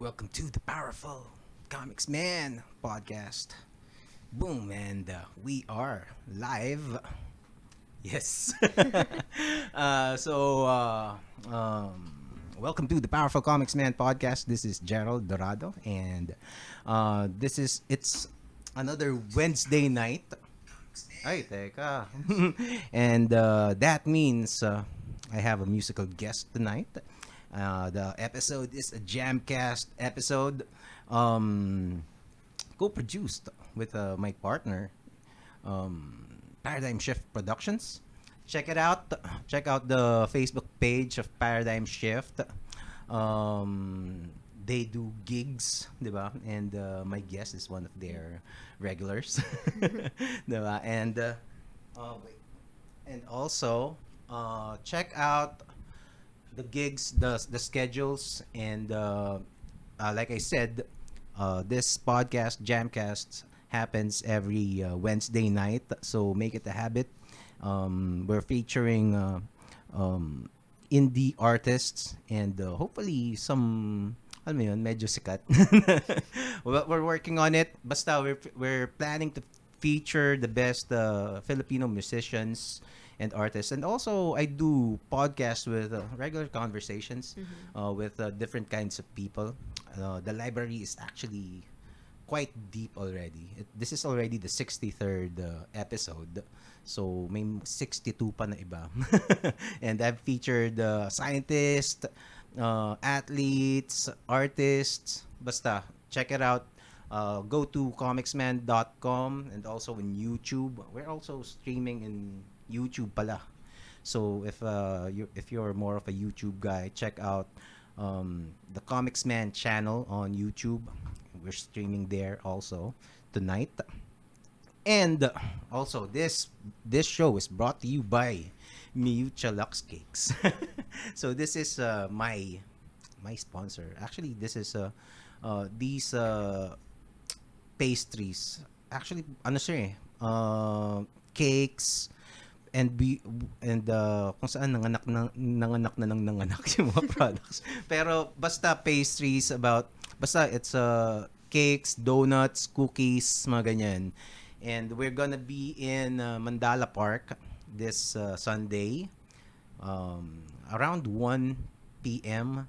Welcome to the powerful Komiksman podcast. Boom, and we are live. Yes. uh, so, uh, um, Welcome to the Powerful Comicsman podcast. This is Gerald Dorado, and it's another Wednesday night. Ay, teka. And that means I have a musical guest tonight. The episode is a JAMCast episode, um, co-produced with my partner, Paradigm Shift Productions. Check it out. Check out the Facebook page of Paradigm Shift. Um, they do gigs, diba? And my guest is one of their regulars, diba? Wait. And also, check out the gigs, the schedules, and like I said, this podcast, Jamcast, happens every Wednesday night. So make it a habit. We're featuring indie artists and hopefully some, alam mo yun, medyo sikat. Well, we're working on it. Basta we're planning to feature the best Filipino musicians and artists. And also, I do podcasts with regular conversations with different kinds of people. The library is actually quite deep already. This is already the 63rd episode. So, may 62 pa na iba. And I've featured scientists, athletes, artists. Basta, check it out. Go to comicsman.com and also in YouTube. We're also streaming in YouTube pala. So if you're more of a YouTube guy, check out the Komiksman channel on YouTube. We're streaming there also tonight. And also this show is brought to you by Miucha Lux Cakes. So this is my sponsor. Actually, this is these pastries. Actually, ano siya eh, cakes and kung saan nanganak na ng nanganak yung mga products. Pero basta pastries basta it's cakes, donuts, cookies, mga ganyan. And we're gonna be in Mandala Park this Sunday around 1 p.m.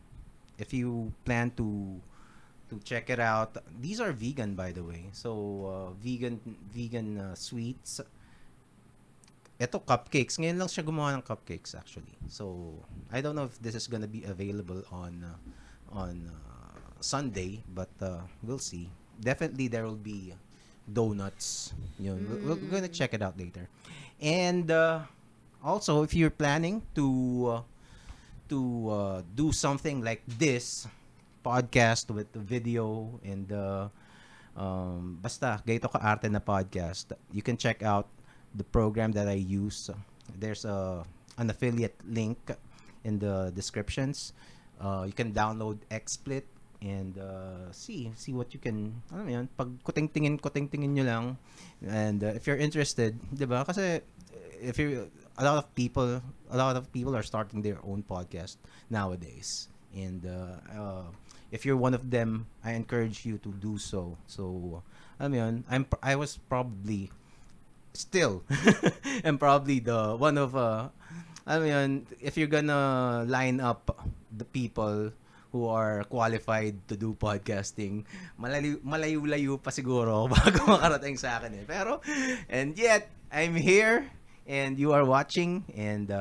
If you plan to check it out. These are vegan, by the way. So vegan sweets. Ito cupcakes. Ngayon lang siya gumawa ng cupcakes actually. So I don't know if this is gonna be available on Sunday, but we'll see. Definitely there will be donuts. Yun. We're gonna check it out later. And also, if you're planning to do something like this podcast with the video and basta gayto ka arte na podcast, you can check out the program that I use. There's an affiliate link in the descriptions. You can download XSplit and see what you can, alam mo yun, pag kuting-tingin nyo lang. And if you're interested, 'di ba? Kasi if you a lot of people are starting their own podcast nowadays. And if you're one of them, I encourage you to do so. So, alam mo yun, I was probably still I'm probably the one of alam mo yun, if you're gonna line up the people who are qualified to do podcasting, malayo-layo pa siguro bago makarating sa akin eh. Pero, and yet, I'm here and you are watching, and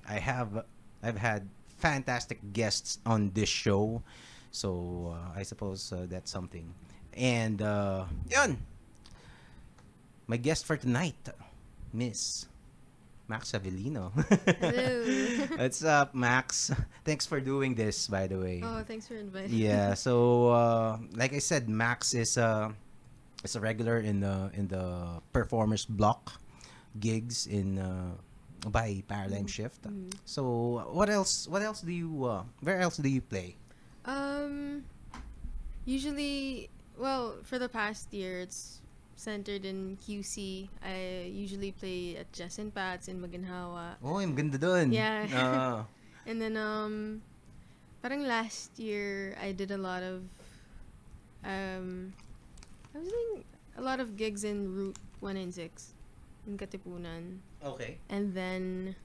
I've had fantastic guests on this show. So, I suppose that's something. And, yun! My guest for tonight, Miss Max Javelino. Hello. What's up, Max? Thanks for doing this, by the way. Oh, thanks for inviting. Yeah. So, like I said, Max is a regular in the performers block gigs in by Paradigm Shift. So, what else? Do you? Where else do you play? Usually, well, for the past year, it's centered in QC. I usually play at Jess and Pat's in Maginhawa. Oh, yung ganda dun. Yeah. And then, parang last year, I did a lot of I was doing a lot of gigs in Route 196 in Katipunan. Okay. And then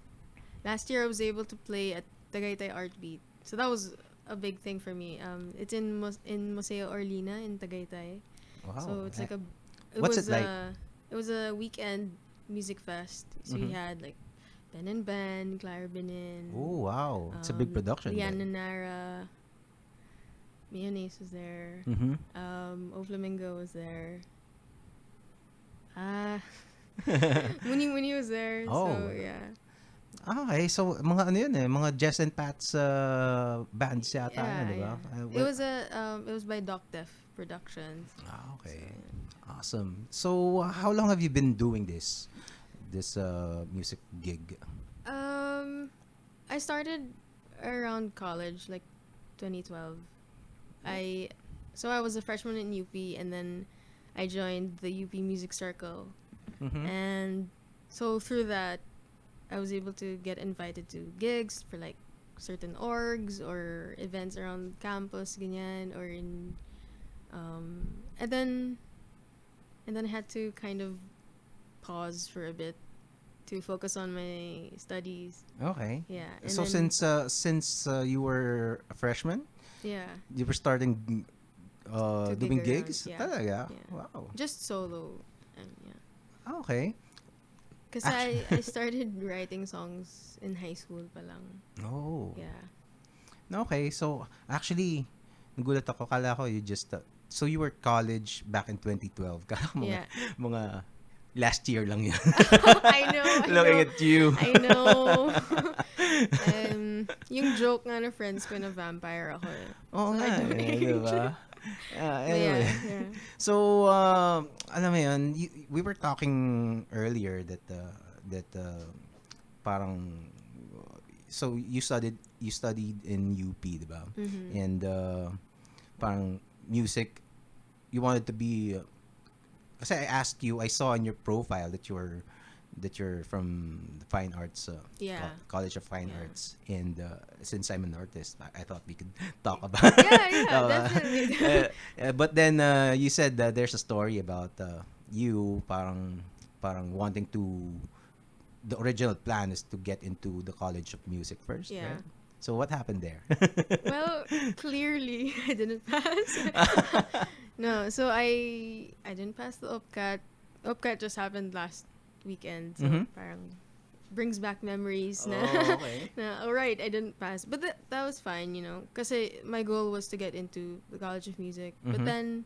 last year I was able to play at Tagaytay Art Beat. So that was a big thing for me. It's in Museo Orlina in Tagaytay. Wow. So it's like What's it like? It was a weekend music fest. So we had like Ben and Ben, Clara Benin. Oh, wow. It's a big production. Liana Nara. Mayonnaise was there. Mm-hmm. O Flamingo was there. Muni was there. Oh. So yeah. Okay, so mga ano yun mga Jess and Pat's bands yata Yeah, yun, di ba? It was by Doc Def Productions. Okay. So, Awesome. So, how long have you been doing this music gig? I started around college, like 2012. I was a freshman in UP, and then I joined the UP Music Circle, and so through that, I was able to get invited to gigs for like certain orgs or events around campus, ganyan, or in, and then I had to kind of pause for a bit to focus on my studies. Okay. Yeah. And So then, since you were a freshman, yeah, you were starting to doing gig around, gigs? yeah. Talaga? Yeah. Wow. Just solo, and yeah. Okay. Because I started writing songs in high school pa lang. Oh. Yeah. Okay, so actually, nagulat ako. Kala ko you just... so you were college back in 2012. Kala ko Yeah. mga last year lang yun. I know. Looking at you. I know. Yung joke nga na friends ko na vampire ako eh. Oo So, nga, I don't diba? But Anyway. yeah. So, alam mo yun, we were talking earlier that parang so you studied in UP, diba? Mm-hmm. And parang music, you wanted to be kasi I asked you, I saw in your profile that you're from the Fine Arts Yeah. College of Fine Yeah. Arts, and since I'm an artist, I thought we could talk about Definitely. but then you said that there's a story about you parang wanting to, the original plan is to get into the College of Music first, Yeah. right? So what happened there? Well, clearly I didn't pass. No, so I didn't pass the OPCAT. OPCAT just happened last weekend, so parang brings back memories na, Okay. na alright, I didn't pass. But that was fine, you know, kasi my goal was to get into the College of Music. But then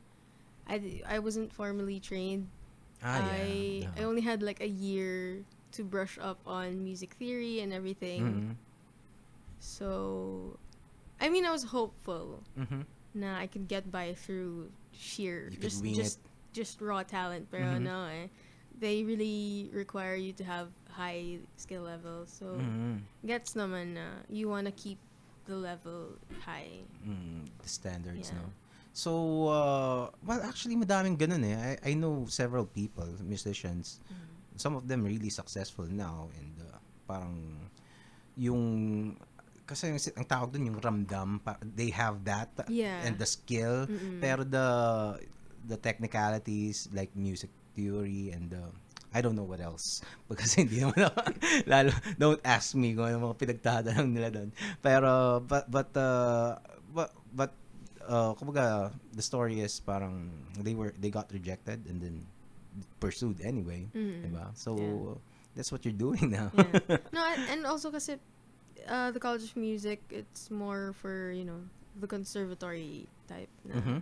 I wasn't formally trained. I only had like a year to brush up on music theory and everything. So, I mean, I was hopeful na I could get by through sheer You could wing it. just raw talent, pero no eh. They really require you to have high skill levels. So, gets naman na you wanna keep the level high. The standards, Yeah. no? So, well, actually, madaming ganun eh. I know several people, musicians, some of them really successful now, and parang yung kasi ang tawag dun yung ramdam, they have that Yeah. and the skill, pero the technicalities like music theory and I don't know what else because hindi naman ako, lalo don't ask me kung ano mga pinagdadaanan nila doon, pero but kumbaga the story is parang they got rejected and then pursued anyway, diba? So that's what you're doing now. Yeah. No, and also kasi the College of Music, it's more for, you know, the conservatory type na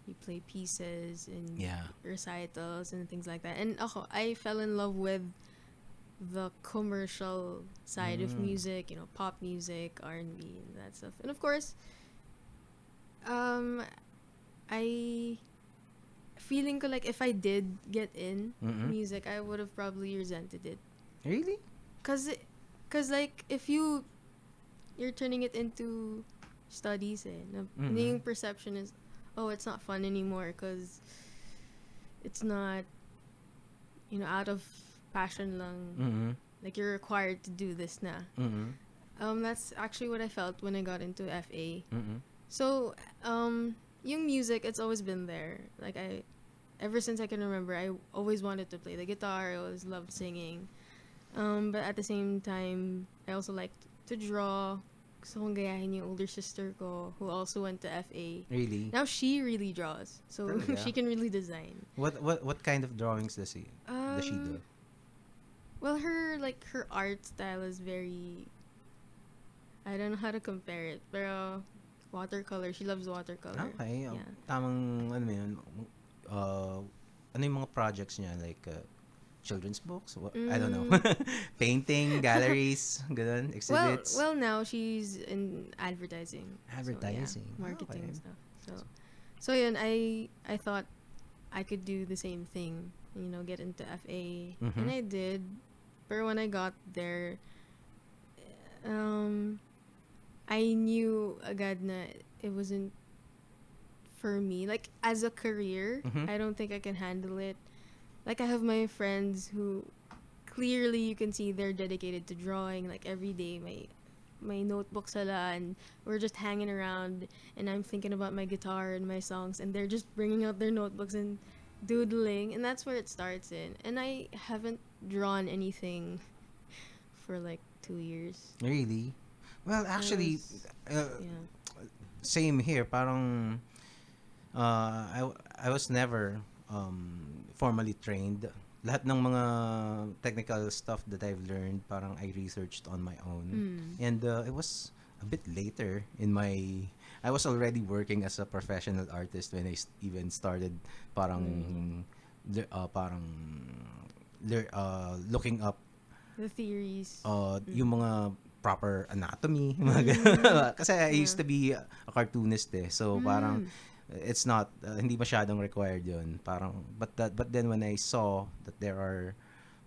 you play pieces and recitals and things like that. And ako, I fell in love with the commercial side of music, you know, pop music, R&B and that stuff. And of course, I feeling ko like if I did get in music, I would have probably resented it. Really? Cause like if you're turning it into studies eh, yung perception is, oh, it's not fun anymore because it's not, you know, out of passion lang. Like you're required to do this na. That's actually what I felt when I got into FA. So yung music, it's always been there. Like ever since I can remember, I always wanted to play the guitar. I always loved singing. But at the same time, I also liked to draw. Gusto kong gayahin yung older sister ko who also went to FA. Really? Now she really draws. So Talaga? she can really design. What kind of drawings does she do? Well, her art style is very, I don't know how to compare it, pero watercolor. She loves watercolor. Okay. Yeah. Tamang ano yun? Ano yung mga projects niya, like children's books? I don't know. Painting, galleries, ganun, exhibits. Well, now she's in advertising. Advertising. So, yeah, marketing Okay. and stuff. So yun, I thought I could do the same thing, get into FA, and I did. But when I got there, I knew agad na it wasn't for me. Like, as a career, I don't think I can handle it. Like, I have my friends who clearly you can see they're dedicated to drawing. Like, every day, my notebook sila, and we're just hanging around, and I'm thinking about my guitar and my songs, and they're just bringing out their notebooks and doodling, and that's where it starts in. And I haven't drawn anything for like 2 years. Really? Well, actually, Yeah. same here. Parang I was never formally trained. Lahat ng mga technical stuff that I've learned, parang I researched on my own. And it was a bit later in my... I was already working as a professional artist when I even started parang looking up The theories. yung mga proper anatomy, mga ganun. Kasi I used to be a cartoonist so parang it's not hindi masyadong required yun. Parang but then when I saw that there are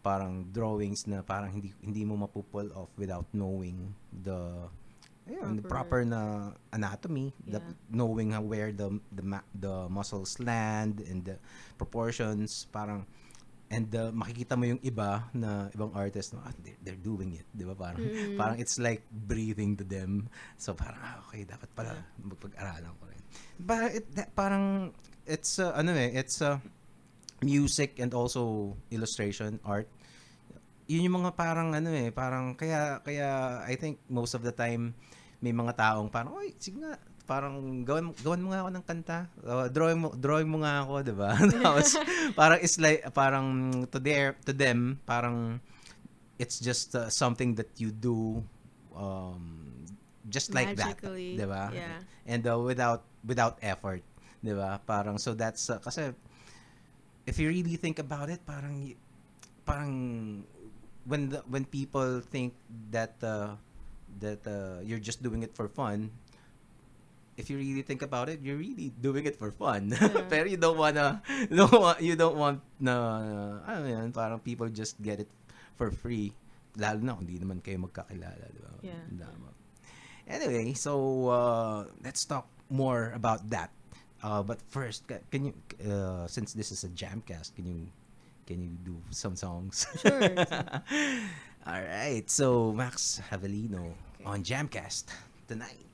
parang drawings na parang hindi mo mapupull off without knowing the proper na anatomy, knowing where the muscles land and the proportions, parang and makikita mo yung ibang artist na they're doing it, di ba? Parang it's like breathing to them. So parang okay, dapat pala magpag-aralan ko rin. Parang it's it's music and also illustration art. Yun yung mga parang parang kaya I think most of the time may mga taong parang oy, sige nga, parang gawan mo nga ako ng kanta. Drawing mo nga ako, 'di ba? Tapos parang it's like parang to them parang it's just something that you do just like magically, that, 'di ba? Yeah. And without effort, 'di ba? Parang so that's kasi if you really think about it, parang when people think that you're just doing it for fun, if you really think about it, you're really doing it for fun. Yeah. Pero you don't want na ano yan, parang people just get it for free. Lalo na kung hindi naman kayo magkakilala, di ba? Yeah. Anyway, so let's talk more about that. But first, can you since this is a JAMCast, can you do some songs? Sure. All right. So Max Javelino on JAMCast tonight.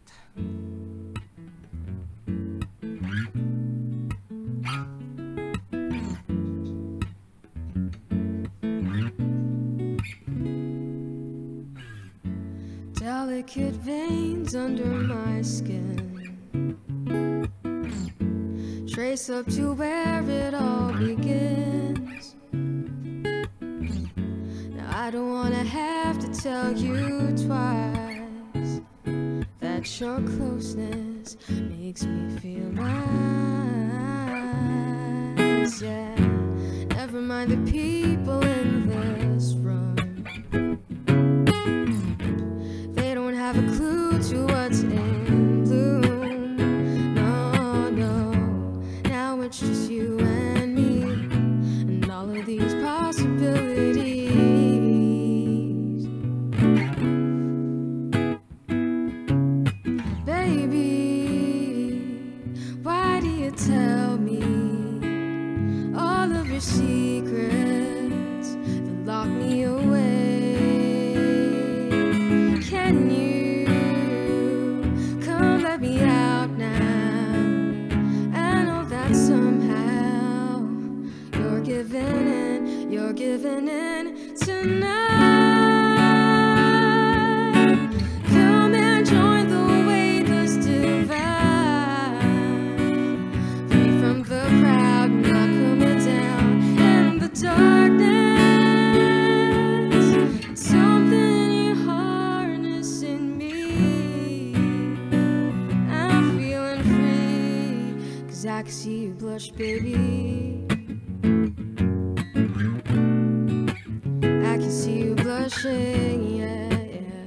Delicate veins under my skin trace up to where it all begins. Now I don't wanna have to tell you twice that your closeness makes me feel nice. Yeah, never mind the people in this room. They don't have a clue to what's in bloom. No, no, now it's just you and me, and all of these possibilities. Baby, why do you tell me all of your secrets? can see you blush, baby. I can see you blushing, yeah, yeah.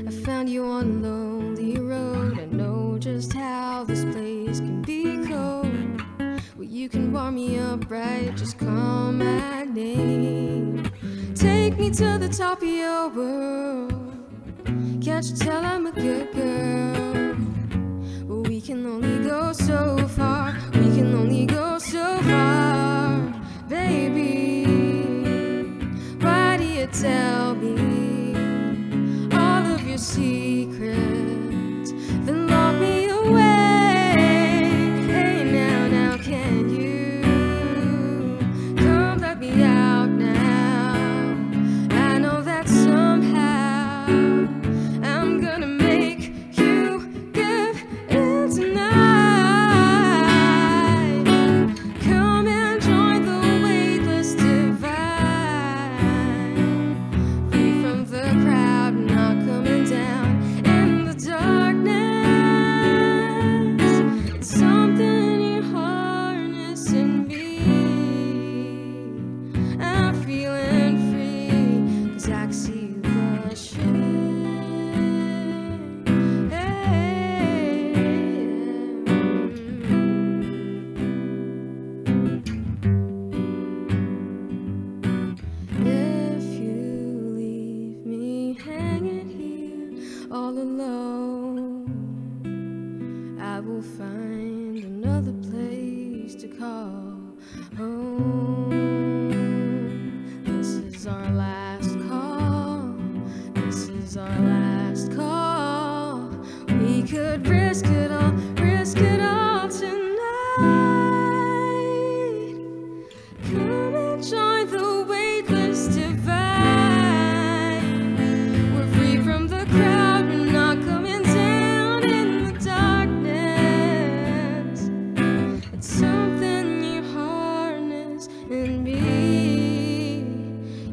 I found you on a lonely road. I know just how this place can be cold. Well, you can warm me up, right? Just call my name. Take me to the top of your world. Can't you tell I'm a good girl? Well, we can only go so far. We can only go so far, baby. Why do you tell me all of your secrets, then lock me away? Hey, now, can you come let me out now? I know that somehow I'm gonna make you give in tonight. Come and join the weightless divine. Free from the crowd, not coming down in the darkness. It's something you harness in me. I'm feeling free, 'cause I can see you blushing. If you leave me hanging here all alone, I will find another place to call home. This is our last call. This is our last call. We could risk it all tonight. Come and join the weightless divine. We're free from the crowd, we're not coming down in the darkness. It's something you harness in me.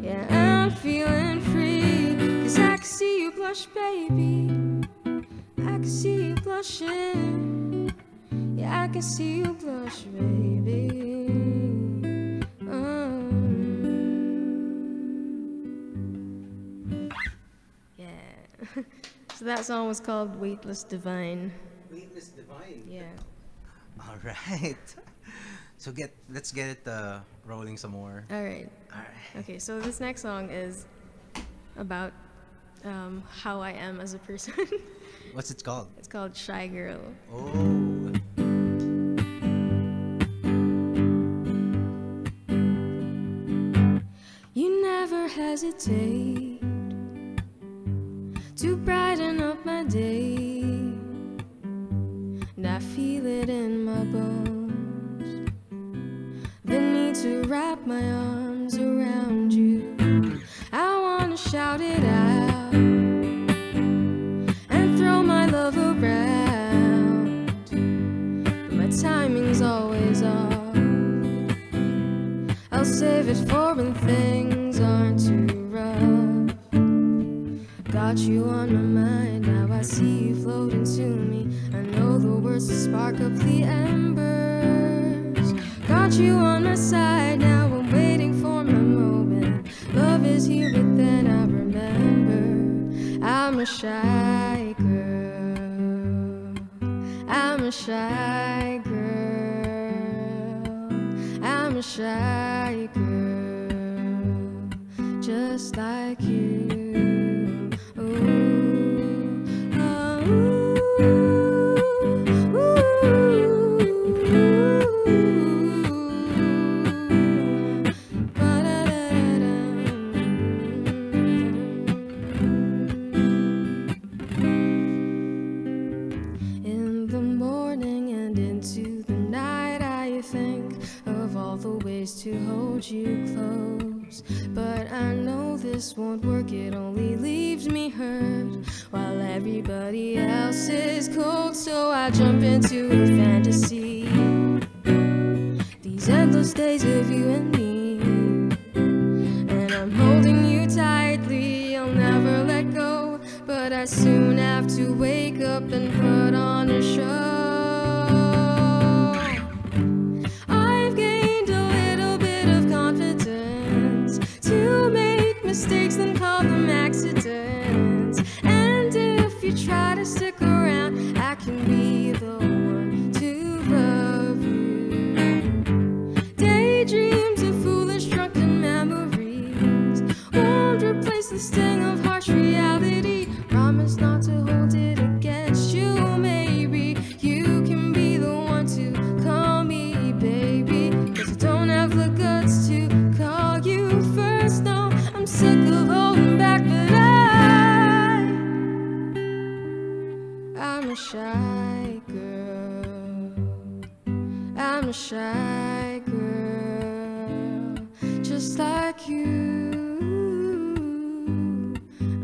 Yeah, I'm feeling free, 'cause I can see you blush, baby. I can see you blushing. Yeah, I can see you blush, baby. Yeah. So that song was called Weightless Divine. Weightless Divine. Yeah. All right. So let's get it rolling some more. All right. All right. Okay, so this next song is about how I am as a person. What's it called? It's called Shy Girl. Oh. You never hesitate to brighten up my day, and I feel it in my bones, the need to wrap my arms around you. I wanna shout it out and throw my love around, but my timing's always off. I'll save it for when things aren't too rough. Got you on my mind, now I see you floating to me. I know the words to spark up the embers. Got you on my side, now I'm waiting for my moment. Love is here, but then I remember I'm a shy girl. I'm a shy girl. I'm a shy girl, just like you. In the morning and into the night, I think of all the ways to hold you close. But I know this won't work, it only leaves me hurt while everybody else is cold. So I jump into a fantasy, these endless days of you and me, and I'm holding you tightly, I'll never let go. But I I soon have to wake up and put on a show. I've gained a little bit of confidence to make mistakes and call them accidents. And if you try to stick around, I can be the one to love you. Daydreams of foolish drunken memories won't replace the sting of harsh reality. Promise not to hold it against you. Maybe you can be the one to call me baby, 'cause I don't have the guts to call you first. No, I'm sick of holding back, but I'm a shy girl. I'm a shy girl, just like you.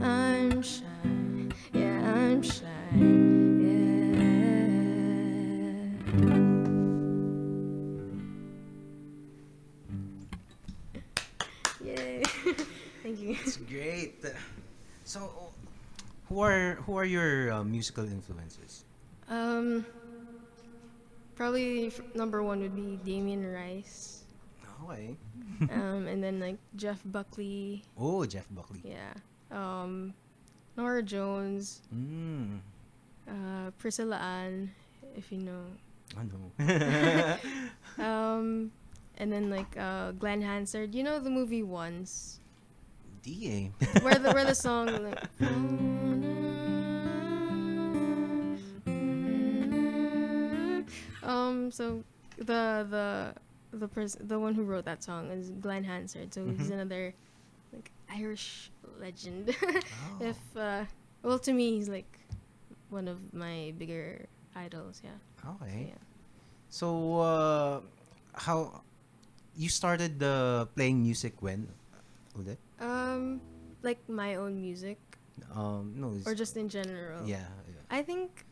I'm shy, yeah, I'm shy, yeah. Yay! Thank you. It's great. So, who are your musical influences? Probably number one would be Damien Rice. Okay. And then like Jeff Buckley. Oh, Jeff Buckley. Yeah. Nora Jones. Priscilla Ann, if you know. I know. And then like Glenn Hansard. You know the movie Once, DA. where the song like. So the one who wrote that song is Glenn Hansard. So he's another like Irish legend. Oh. If well, to me he's like one of my bigger idols. Yeah. Okay. Yeah. So, how you started playing music when? Ulit? Like my own music No. or just in general. Yeah. I think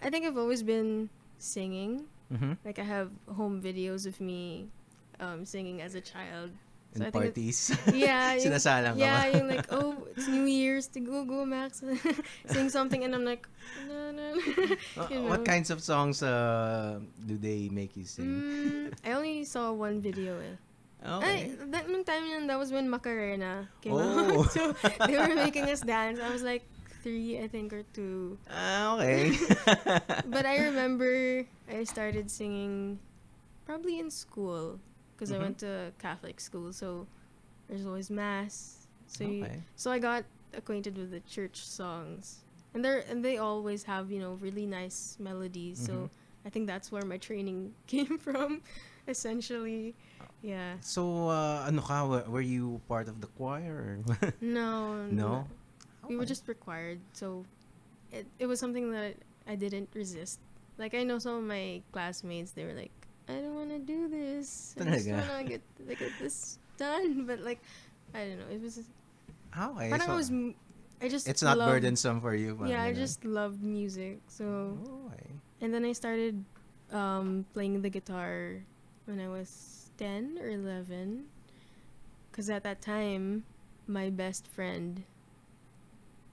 I've always been singing. Mm-hmm. Like I have home videos of me singing as a child. In I think parties. yeah, Sinasalang ka yeah, ba? yung like, oh, it's New Year's, to go Max, sing something, and I'm like, no. You know. What kinds of songs do they make you sing? I only saw one video. Okay. Nung time yun, that was when Macarena came Oh. out. So they were making us dance. I was like 3, I think, or 2. Okay. But I remember I started singing probably in school because I went to Catholic school, so there's always mass. So Okay. so I got acquainted with the church songs, and they always have really nice melodies. So I think that's where my training came from, essentially. Yeah. So, ano ka? Were you part of the choir? Or No. No? We were Okay. just required, so it was something that I didn't resist. Like I know some of my classmates, they were like, I don't want to do this. I just Talaga? want to get this done. But like, I don't know. It was Okay. parang So, I just it's not loved, burdensome for you. Yeah, I parang just loved music. So ganun. Okay. and then I started playing the guitar when I was 10 or 11. Because at that time, my best friend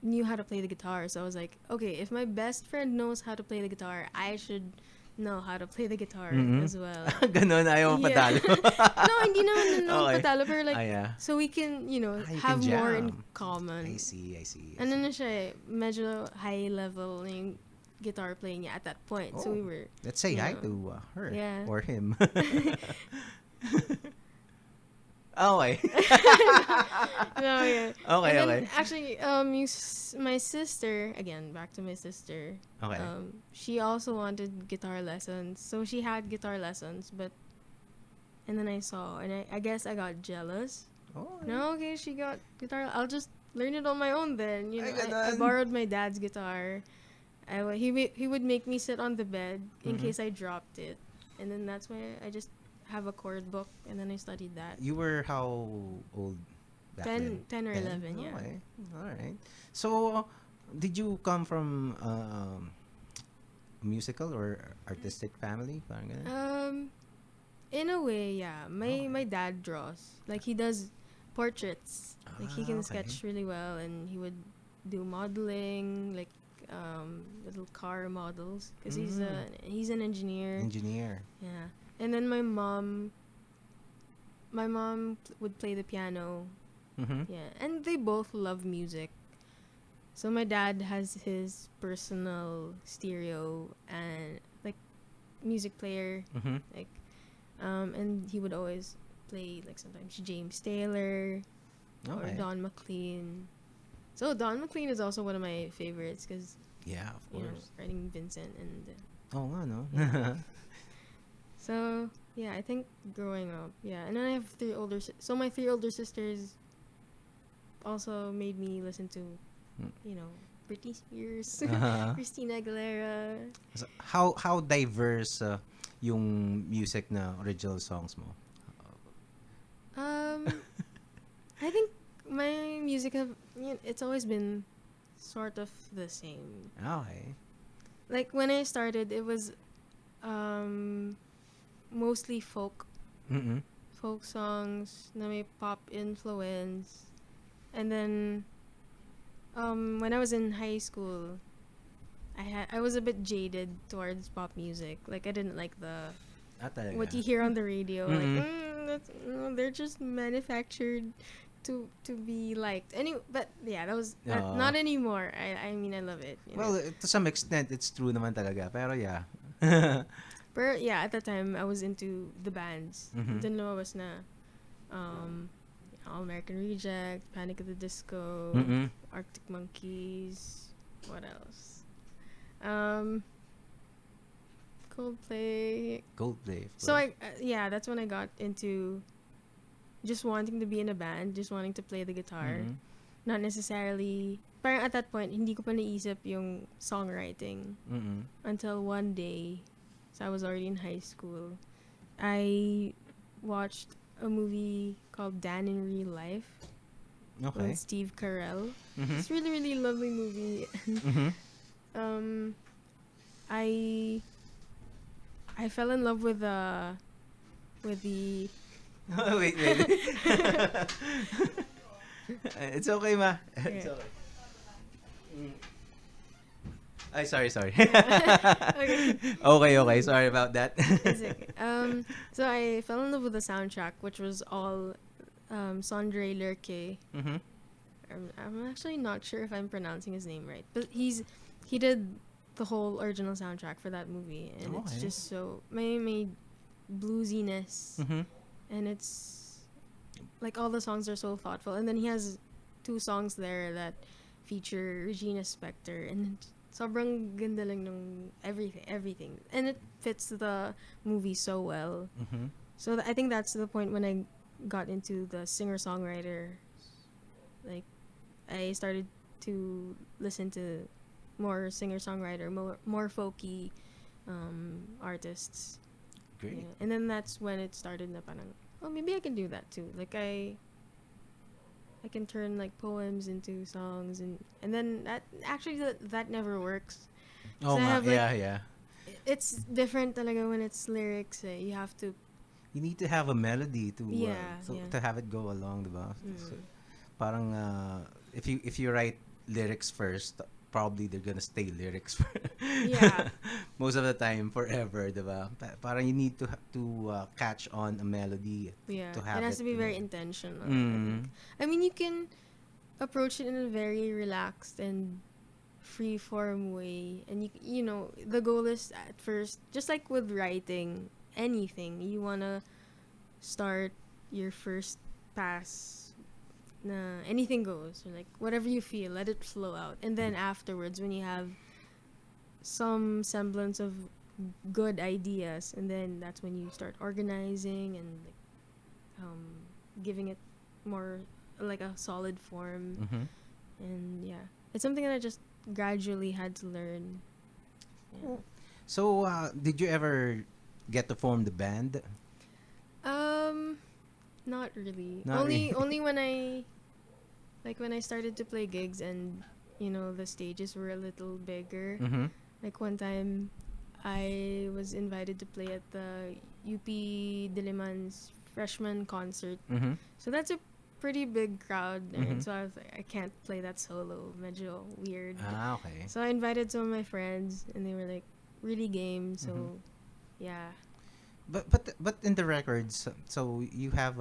knew how to play the guitar. So I was like, okay, if my best friend knows how to play the guitar, I should know how to play the guitar as well. Ganon, ayaw mo patalo. No, hindi naman Okay. patalo, pero like, Yeah. so we can, You have can more in jam. common. I see. Ano na siya, medyo high level yung guitar playing niya at that point. So Oh. we were, Let's say hi Yeah. to her Yeah. or him. Okay. no, yeah. Okay, And then, okay. actually, my sister, again, back to my sister. Okay. She also wanted guitar lessons. So she had guitar lessons, and then I saw, and I guess I got jealous. Oh, No, okay, she got guitar. I'll just learn it on my own then. Ay, I ganon. borrowed my dad's guitar. He would make me sit on the bed in case I dropped it. And then that's why I just have a chord book, and then I studied that. You were how old back 10 then? 10 or 11, yeah. Okay. All right. So, did you come from musical or artistic family? Parang ganun? In a way, yeah. My dad draws. Like he does portraits. Like he can okay. sketch really well, and he would do modeling, like little car models, because he's an engineer. Engineer. Yeah, and then my mom would play the piano. Mm-hmm. Yeah, and they both love music. So my dad has his personal stereo and like music player, Mm-hmm. like and he would always play like sometimes James Taylor or Okay. Don McLean. So Don McLean is also one of my favorites because Yeah, of you know course. writing Vincent and Oh, nga, no? yeah. So yeah, I think growing up, yeah, and then I have so my three older sisters also made me listen to, Mm. you know, Britney Spears, Uh-huh. Christina Aguilera. So, how diverse yung music na original songs mo? I think my music it's always been sort of the same. Okay. Like when I started, it was mostly Mm-mm. folk songs, na may pop influence, and then when I was in high school, I was a bit jaded towards pop music. Like I didn't like Talaga. what you hear on the radio. Like Mm-mm. they're just manufactured to be liked. But yeah, that was Oo. not anymore. I mean I love it. You know? Well, to some extent, it's true naman talaga. Pero yeah. But yeah, at that time I was into the bands. Mhm. Then lumabas na All American Reject, Panic at the Disco, Mm-mm. Arctic Monkeys. What else? Coldplay. Coldplay. Of So course. yeah, that's when I got into just wanting to be in a band, just wanting to play the guitar. Mhm. Not necessarily, parang at that point, hindi ko pa naisip yung songwriting Mm-mm. until one day, so I was already in high school, I watched a movie called Dan in Real Life Okay. with Steve Carell. Mhm. It's really, really lovely movie. Mhm. I fell in love with the Wait. It's okay, ma. It's Yeah. okay. Mm. Ay, sorry. Okay. Okay. Sorry about that. It's okay. So I fell in love with the soundtrack, which was all Sondre Lerche. Mhm. I'm actually not sure if I'm pronouncing his name right, but he did the whole original soundtrack for that movie, and it's Okay. just so may bluesiness, Mhm. and it's like all the songs are so thoughtful, and then he has 2 songs there that feature Regina Spektor, and sobrang ganda lang nung everything, and it fits the movie so well. Mhm. So I think that's the point when I got into the singer-songwriter. Like, I started to listen to more singer-songwriter, more folky artists. Great. Yeah. And then that's when it started na parang, oh, maybe I can do that too. Like, I can turn like poems into songs, and then that never works. Oh, So I have, like, yeah. It's different talaga when it's lyrics. You have to. You need to have a melody to Yeah. to have it go along, diba? So, Mm. parang if you write lyrics first, probably they're gonna stay lyrics for Yeah. most of the time forever, diba? Parang you need to catch on a melody Yeah, to have it has to be you very know. intentional. Mm. I mean, you can approach it in a very relaxed and free form way, and you know the goal is at first, just like with writing anything, you wanna start your first pass. Na anything goes, or like whatever you feel, let it flow out, and then afterwards, when you have some semblance of good ideas, and then that's when you start organizing and like giving it more like a solid form. Mhm. And yeah, it's something that I just gradually had to learn. Yeah. So, did you ever get to form the band? Not really. Not really. Only when I started to play gigs, and you know the stages were a little bigger. Mhm. Like one time, I was invited to play at the UP Diliman's freshman concert. Mhm. So that's a pretty big crowd, Mhm. and so I was like, I can't play that solo. Medyo weird. Okay. So I invited some of my friends, and they were like really game. Mhm. So yeah, But in the records, so you have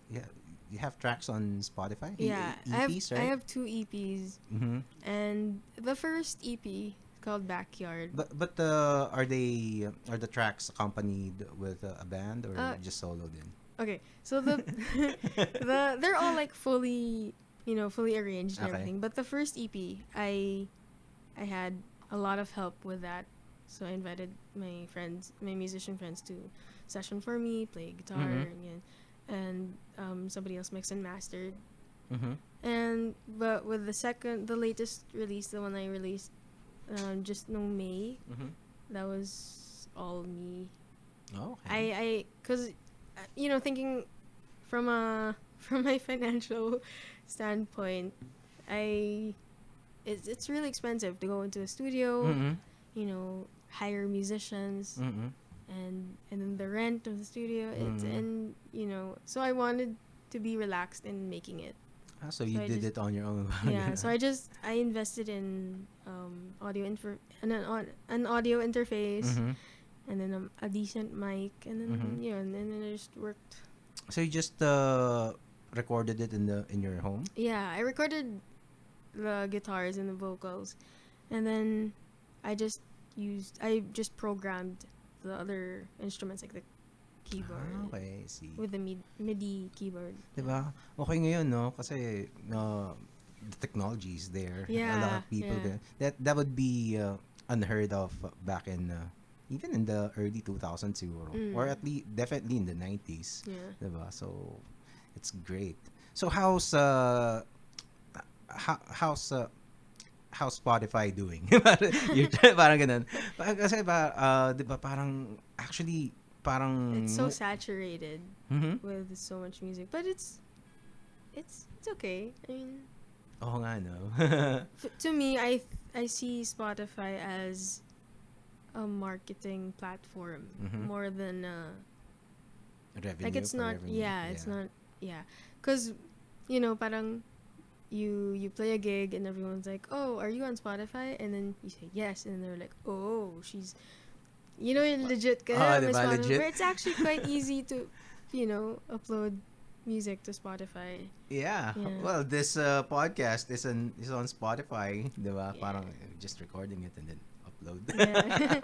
yeah, you have tracks on Spotify, yeah. EPs, I right? have two EPs, Mm-hmm. and the first EP called Backyard. But are the tracks accompanied with a band or Uh, just solo then? okay, so they're all like fully, fully arranged and Okay. everything. But the first EP, I had a lot of help with that. So I invited my friends, my musician friends, to session for me, play Mm-hmm. guitar, and somebody else mixed and mastered. Mm-hmm. And but with the latest release, the one I released, just no May, Mm-hmm. that was all me. Oh, okay. Cause, thinking from a from my financial standpoint, I it's really expensive to go into a studio, Mm-hmm. hire musicians, Mm-hmm. and then the rent of the studio. It's Mm-hmm. and so I wanted to be relaxed in making it. Ah, so So you I did just it on your own. Yeah, so I invested in an audio interface, Mm-hmm. and then a decent mic, and Mm-hmm. then and then I just worked. So you just recorded it in your home? Yeah, I recorded the guitars and the vocals, and then I just programmed the other instruments like the Ah, keyboard okay, see. with the MIDI keyboard. 'Di ba? Okay ngayon, no? Kasi the technology is there. A lot Yeah, of people yeah, can that would be unheard of back in even in the early 2000s siguro, or mm, at least definitely in the 90s, yeah. 'di ba? So it's great. So how's how's Spotify doing? You're parang ganun. Kasi di ba parang actually parang It's so saturated Mhm. with so much music, but it's okay. I mean, Oo nga, no? to me, I see Spotify as a marketing platform Mhm. more than like Revenue it's for not. revenue. Yeah, it's Yeah. not. Yeah, because parang you play a gig and everyone's like, "Oh, are you on Spotify?" And then you say yes, and they're like, "Oh, she's you're legit ka Ah, na, di may ba? Spotify." Legit? But it's actually quite easy to upload music to Spotify. Yeah. Yeah, Well, this podcast is on Spotify, di ba? yeah, Parang just recording it and then upload. yeah,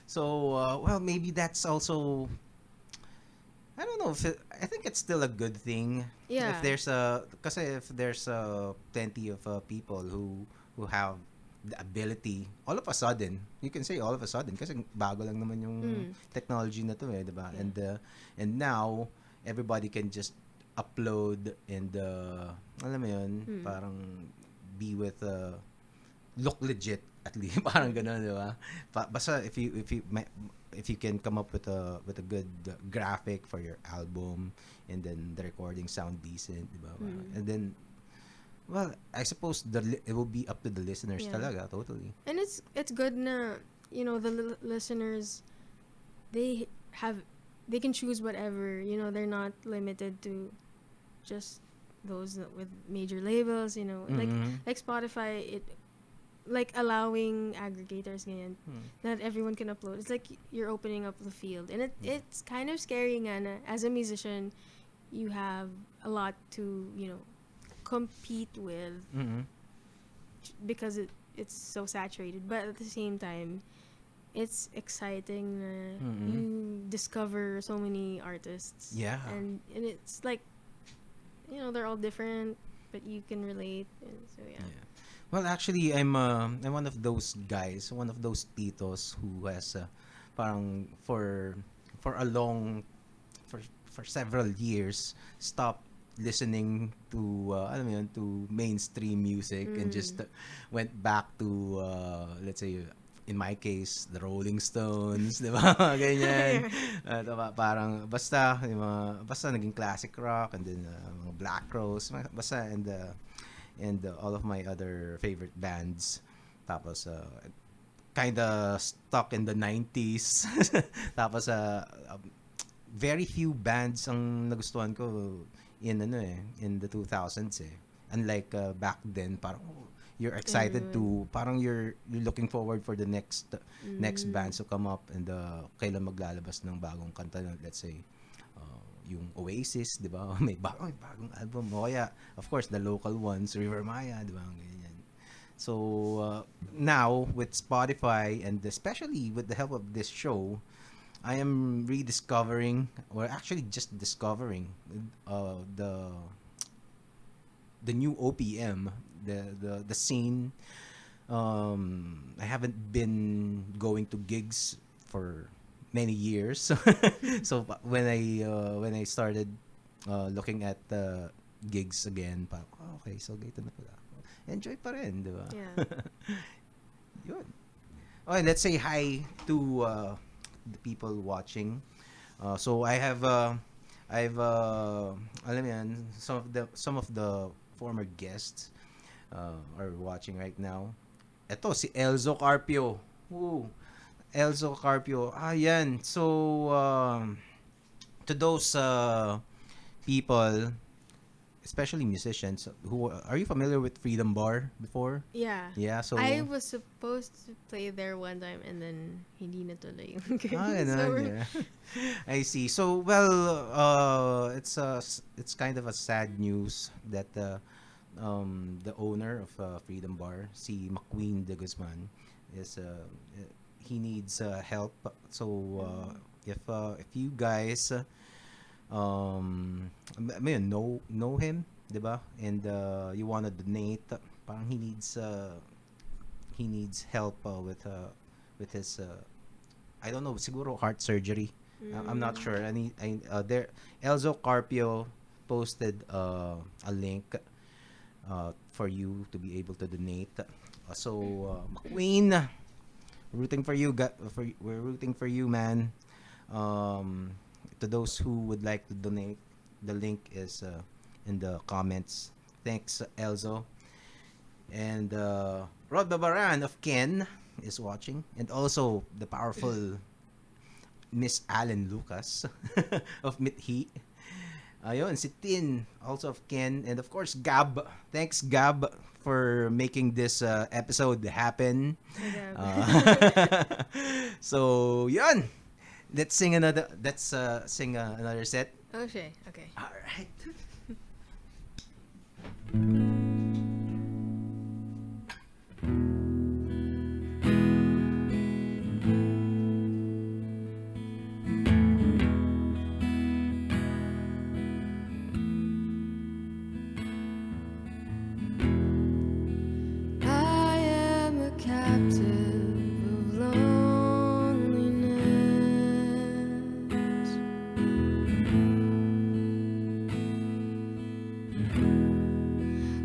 So, well, maybe that's also I don't know if I think it's still a good thing if yeah. there's a kasi if there's plenty of people who have the ability all of a sudden you can say all of a sudden kasi bago lang naman yung Mm, technology na to eh, 'di ba? yeah. And now everybody can just upload and alam mo yun, Mm, parang be with look legit at least parang yeah. gano'n, 'di ba? Basta if you can come up with a good graphic for your album and then the recording sound decent, 'di ba? Mm, And then well, I suppose it will be up to the listeners yeah. talaga, totally. And it's good na the listeners, they have they can choose whatever, they're not limited to just those with major labels, Mm-hmm. like Spotify, it like allowing aggregators ganyan, Hmm. that everyone can upload. It's like you're opening up the field, and Yeah. it's kind of scary nga na as a musician you have a lot to compete with, Mm-hmm. because it's so saturated, but at the same time it's exciting na Mm-hmm. you discover so many artists, Yeah. and it's like they're all different, but you can relate, and so yeah. Yeah. Well, actually, I'm one of those guys, one of those titos who has parang for a long for several years stopped listening to alam mo yun, to mainstream music and just Mm. went back to let's say in my case the Rolling Stones, 'di ba? Ganyan. Diba? Parang basta yung basta naging classic rock and then mga Black Rose, basta and all of my other favorite bands. Tapos kind of stuck in the 90s. Tapos very few bands ang nagustuhan ko in the 2000s eh. Unlike back then, parang you're excited to, parang you're looking forward for the next bands to come up, and kailan maglalabas ng bagong kanta na, let's say yung Oasis, 'di ba? May bagong album. O kaya, of course, the local ones, River Maya, 'di ba? Ganyan. So now with Spotify, and especially with the help of this show, I am rediscovering, or actually just discovering, the new OPM, the scene. I haven't been going to gigs for many years. So when I started looking at the gigs again, parang, okay, so ganito na pala. Enjoy pa rin, di ba? Yeah. Yun. Okay, let's say hi to the people watching. So I've alam mo yan, some of the former guests are watching right now. Ito si Elzo Carpio. Woo. Elzo Carpio. Yan. So to those people, especially musicians, who are you familiar with Freedom Bar before? Yeah. Yeah, so I was supposed to play there one time and then hindi na tuloy yung gig. yeah. I see. So well, it's kind of a sad news that the owner of Freedom Bar, si McQueen de Guzman, is he needs help. So if you guys I mean, know him, 'di ba? And you wanna donate, parang he needs help with his I don't know, siguro heart surgery. I'm not sure. There Elzo Carpio posted a link for you to be able to donate. So McQueen, rooting for you. We're rooting for you, man. To those who would like to donate, the link is in the comments. Thanks, Elzo. And Rod Babaran of Ken is watching, and also the powerful Miss Allen Lucas of Mithi. Ayun, si Tin, also of Ken, and of course Gab. Thanks, Gab, for making this episode happen. So, yun. Let's sing another set. Okay. All right. I am a captive of loneliness.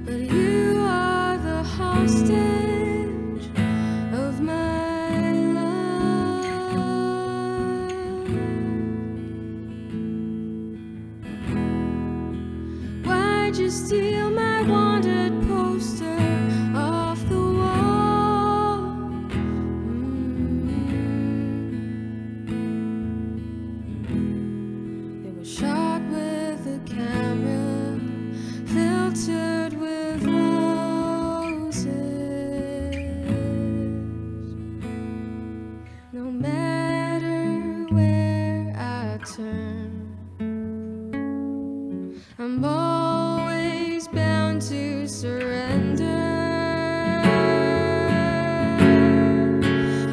But you are the hostage of my love. Why'd you steal my wanted poster off the wall? It was shot with a camera filtered with roses. No matter where I turn, I'm always bound to surrender.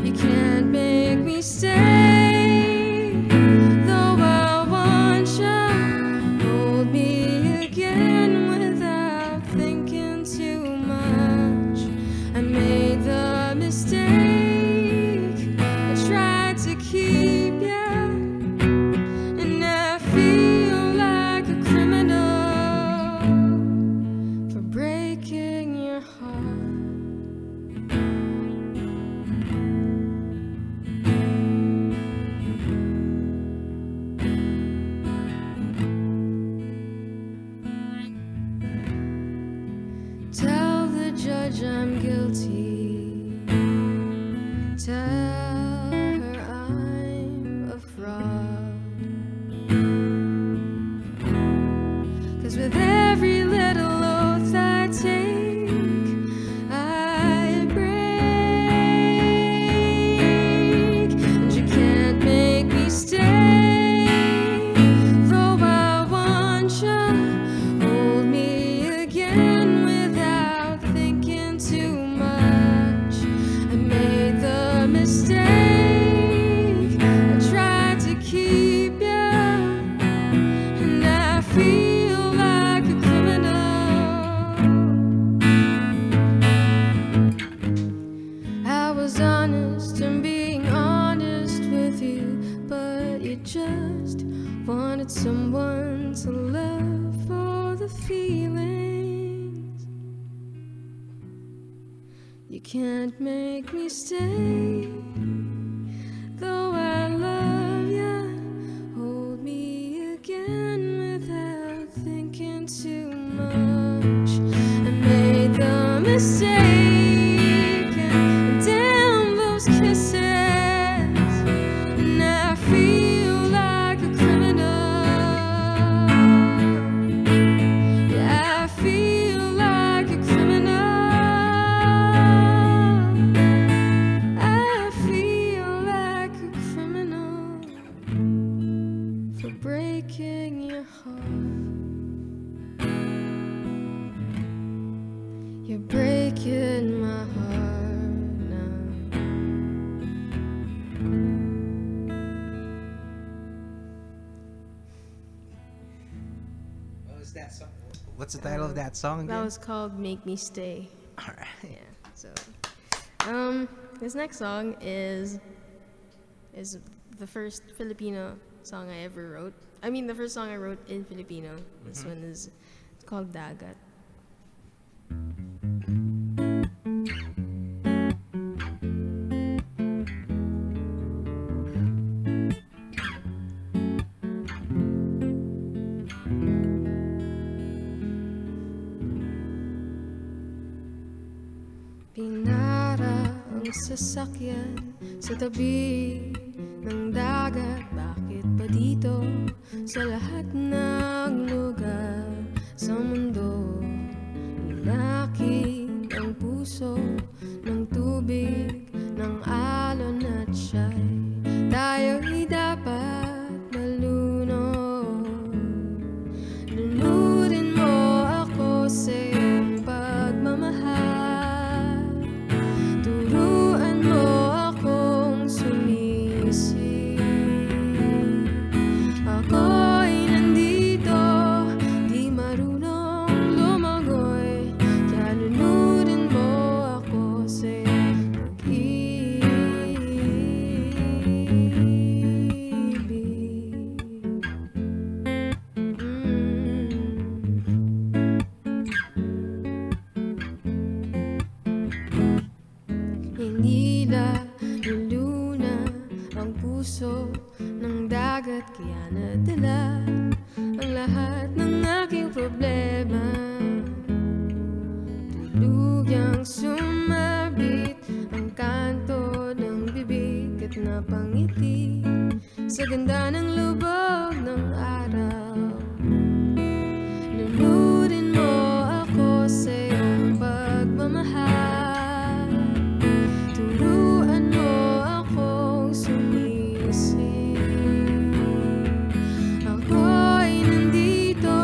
You can't make me stay, though I want you. Hold me again without thinking too much. I made the mistake. I tried to keep you, and I feel like a criminal. 'Cause with every little oath I take, I break, and you can't make me stay. Though I want you, hold me again without thinking too much. I made the mistake, I tried to keep you, and I feel like a criminal. I was honest and being honest with you, but you just wanted someone to love for the feelings. You can't make me stay. Though I love you, hold me again without thinking too much. I made the mistake, and damn those kisses, and I feel like a criminal. Yeah, I feel like a criminal. I feel like a criminal for breaking your heart. You're breaking my heart now. What was that song? What's the title of that song That again? was called Make Me Stay. Alright. Yeah. So, this next song is the first Filipino song I ever wrote. I mean, the first song I wrote in Filipino. This one is called Dagat. Pinara ang sasakyan sa tabi ng dagat. Bakit ba dito sa lahat ng lugar sa mundo inakit ang puso ng tubig, ng alon at siya'y tayo'y dapat malunod. Lunurin mo ako sa iyong pagmamahal, turuan mo akong sumisi. Ako'y nandito, di marunong lumagoy, kaya lunurin mo ako sa iyong pag-ibig. Hinila ng luna ang puso ng dagat, kaya nadala ang lahat ng aking problema. Tulugyang sumabit ang kanto ng bibig at napangiti sa ganda ng lubog ng araw. Lunurin mo ako sa iyong pagmamahal, turuan mo akong sumisi. Ako'y nandito,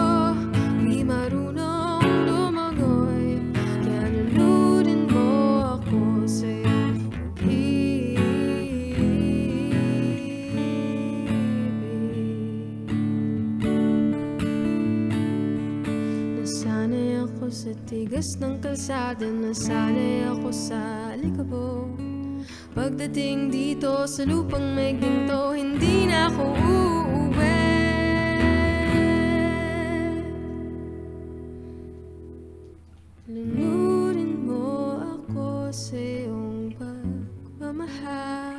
di marunong lumagoy, kaya lunurin mo ako sa iyong pag-ibig. Nasanay ako sa tigas ng kalsada, nasanay ako sa likabok. Pagdating dito sa lupang may ginto, hindi na ako uuwi. Lunurin mo ako sa iyong pagmamahal,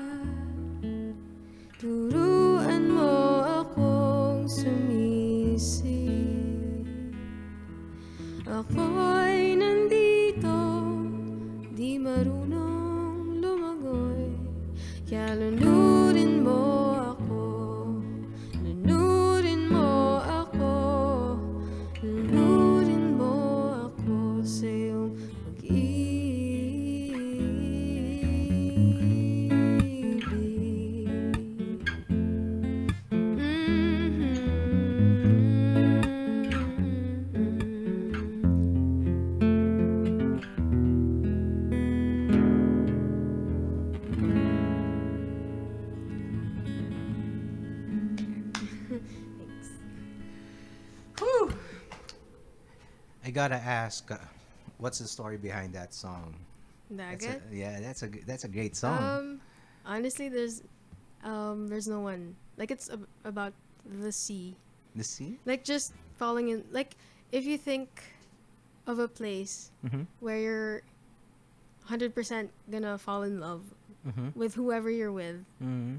turuan mo akong sumisi. Ako'y nandito, di marunong lumagoy, kaya lunurin mo ako, I gotta ask, what's the story behind that song? Dagat. That's a great song. Um, honestly, there's no one. Like it's about the sea. The sea. Like just falling in. Like if you think of a place Mm-hmm. where you're 100% gonna fall in love Mm-hmm. with whoever you're with. Mm-hmm.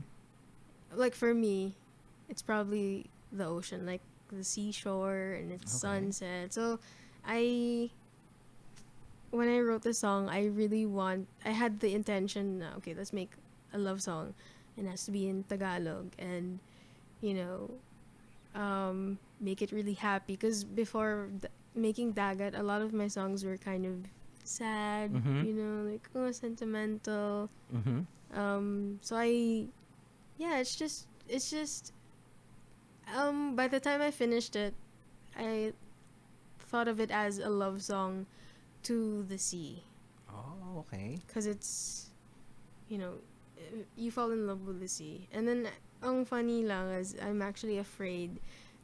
Like for me, it's probably the ocean, like the seashore and its Okay. sunset. So, I when I wrote the song, I had the intention. Na, okay, let's make a love song, and it has to be in Tagalog, and you know, make it really happy. Because before making Dagat, a lot of my songs were kind of sad, Mm-hmm. like oh sentimental. Mm-hmm. So yeah, it's just by the time I finished it, I thought of it as a love song to the sea Oh, okay. because it's you know you fall in love with the sea, and then ang funny lang is I'm actually afraid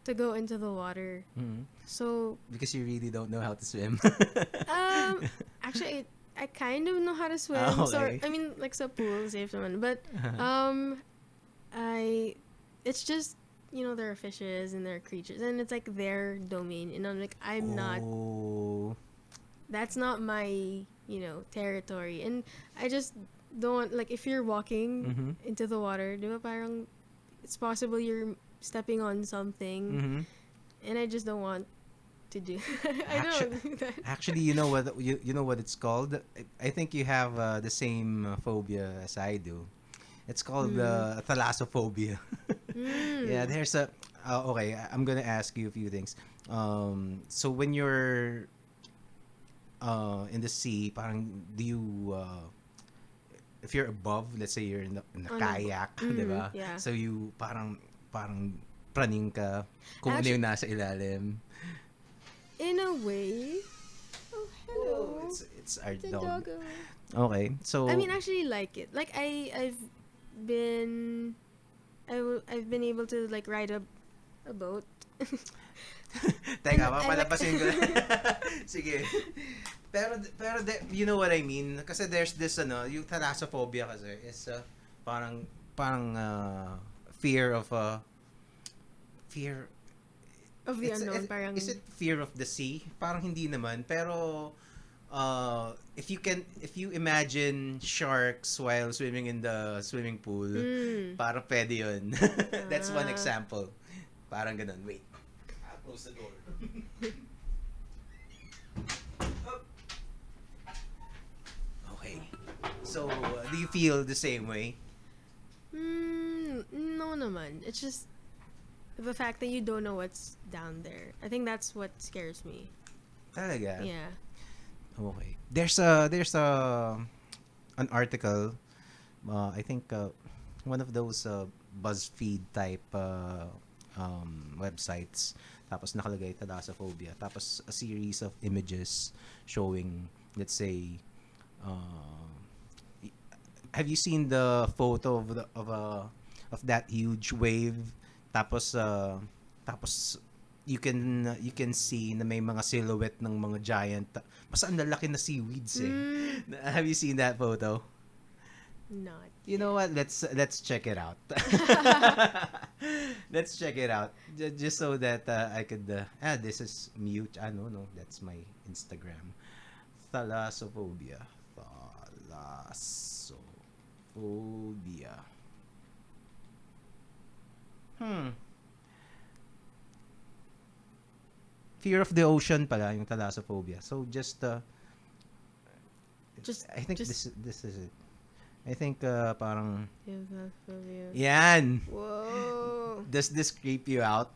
to go into the water. Mm-hmm. So Because you really don't know how to swim. um actually I kind of know how to swim. Ah, So okay. I mean like sa pool safe naman, but Uh-huh. I it's just there are fishes and there are creatures and it's like their domain and I'm like I'm not Oh. that's not my territory and I just don't like if you're walking Mm-hmm. into the water, di ba parang it's possible you're stepping on something Mm-hmm. and I just don't want to do I don't Actu- want to do that. Actually, you know what it's called. I think you have the same phobia as I do. It's called Mm. thalassophobia. Yeah, Mm. there's a. Okay, I'm gonna ask you a few things. So when you're in the sea, parang do you if you're above, let's say you're in a On a kayak, di ba? yeah. So you parang praning ka kung ano Actually, yung nasa ilalim. in a way. Oh, Oh, hello. it's our It's a dog. doggo. Okay, so I mean, actually like it. Like I've been I've been able to like ride a boat. teka, And I like papalapasin ko. Sige. You know what I mean? Kasi there's this yung thalassophobia kasi is parang fear of fear of the unknown parang is it fear of the sea? Parang hindi naman, pero if you imagine sharks while swimming in the swimming pool, mm, parang pwede yun. That's one ah, example. Parang ganun. Wait. I'll close the door. Okay. So, do you feel the same way? no naman. It's just the fact that you don't know what's down there. I think that's what scares me. Talaga? Yeah. Okay. There's a an article. I think one of those BuzzFeed type websites. Tapos nakalagay thalassophobia. Tapos a series of images showing, let's say, uh, have you seen the photo of that huge wave? Tapos you can see na may mga silhouette ng mga giant. Mas ang lalaki na seaweeds eh. Have you seen that photo? Not You know what? Let's check it out. Let's check it out. Just so that I could this is mute. No, that's my Instagram. Thalassophobia. Thalassophobia. Fear of the ocean pala yung thalassophobia. So just just I think just this is it. I think parang phobia. yan. Whoa. Does this creep you out?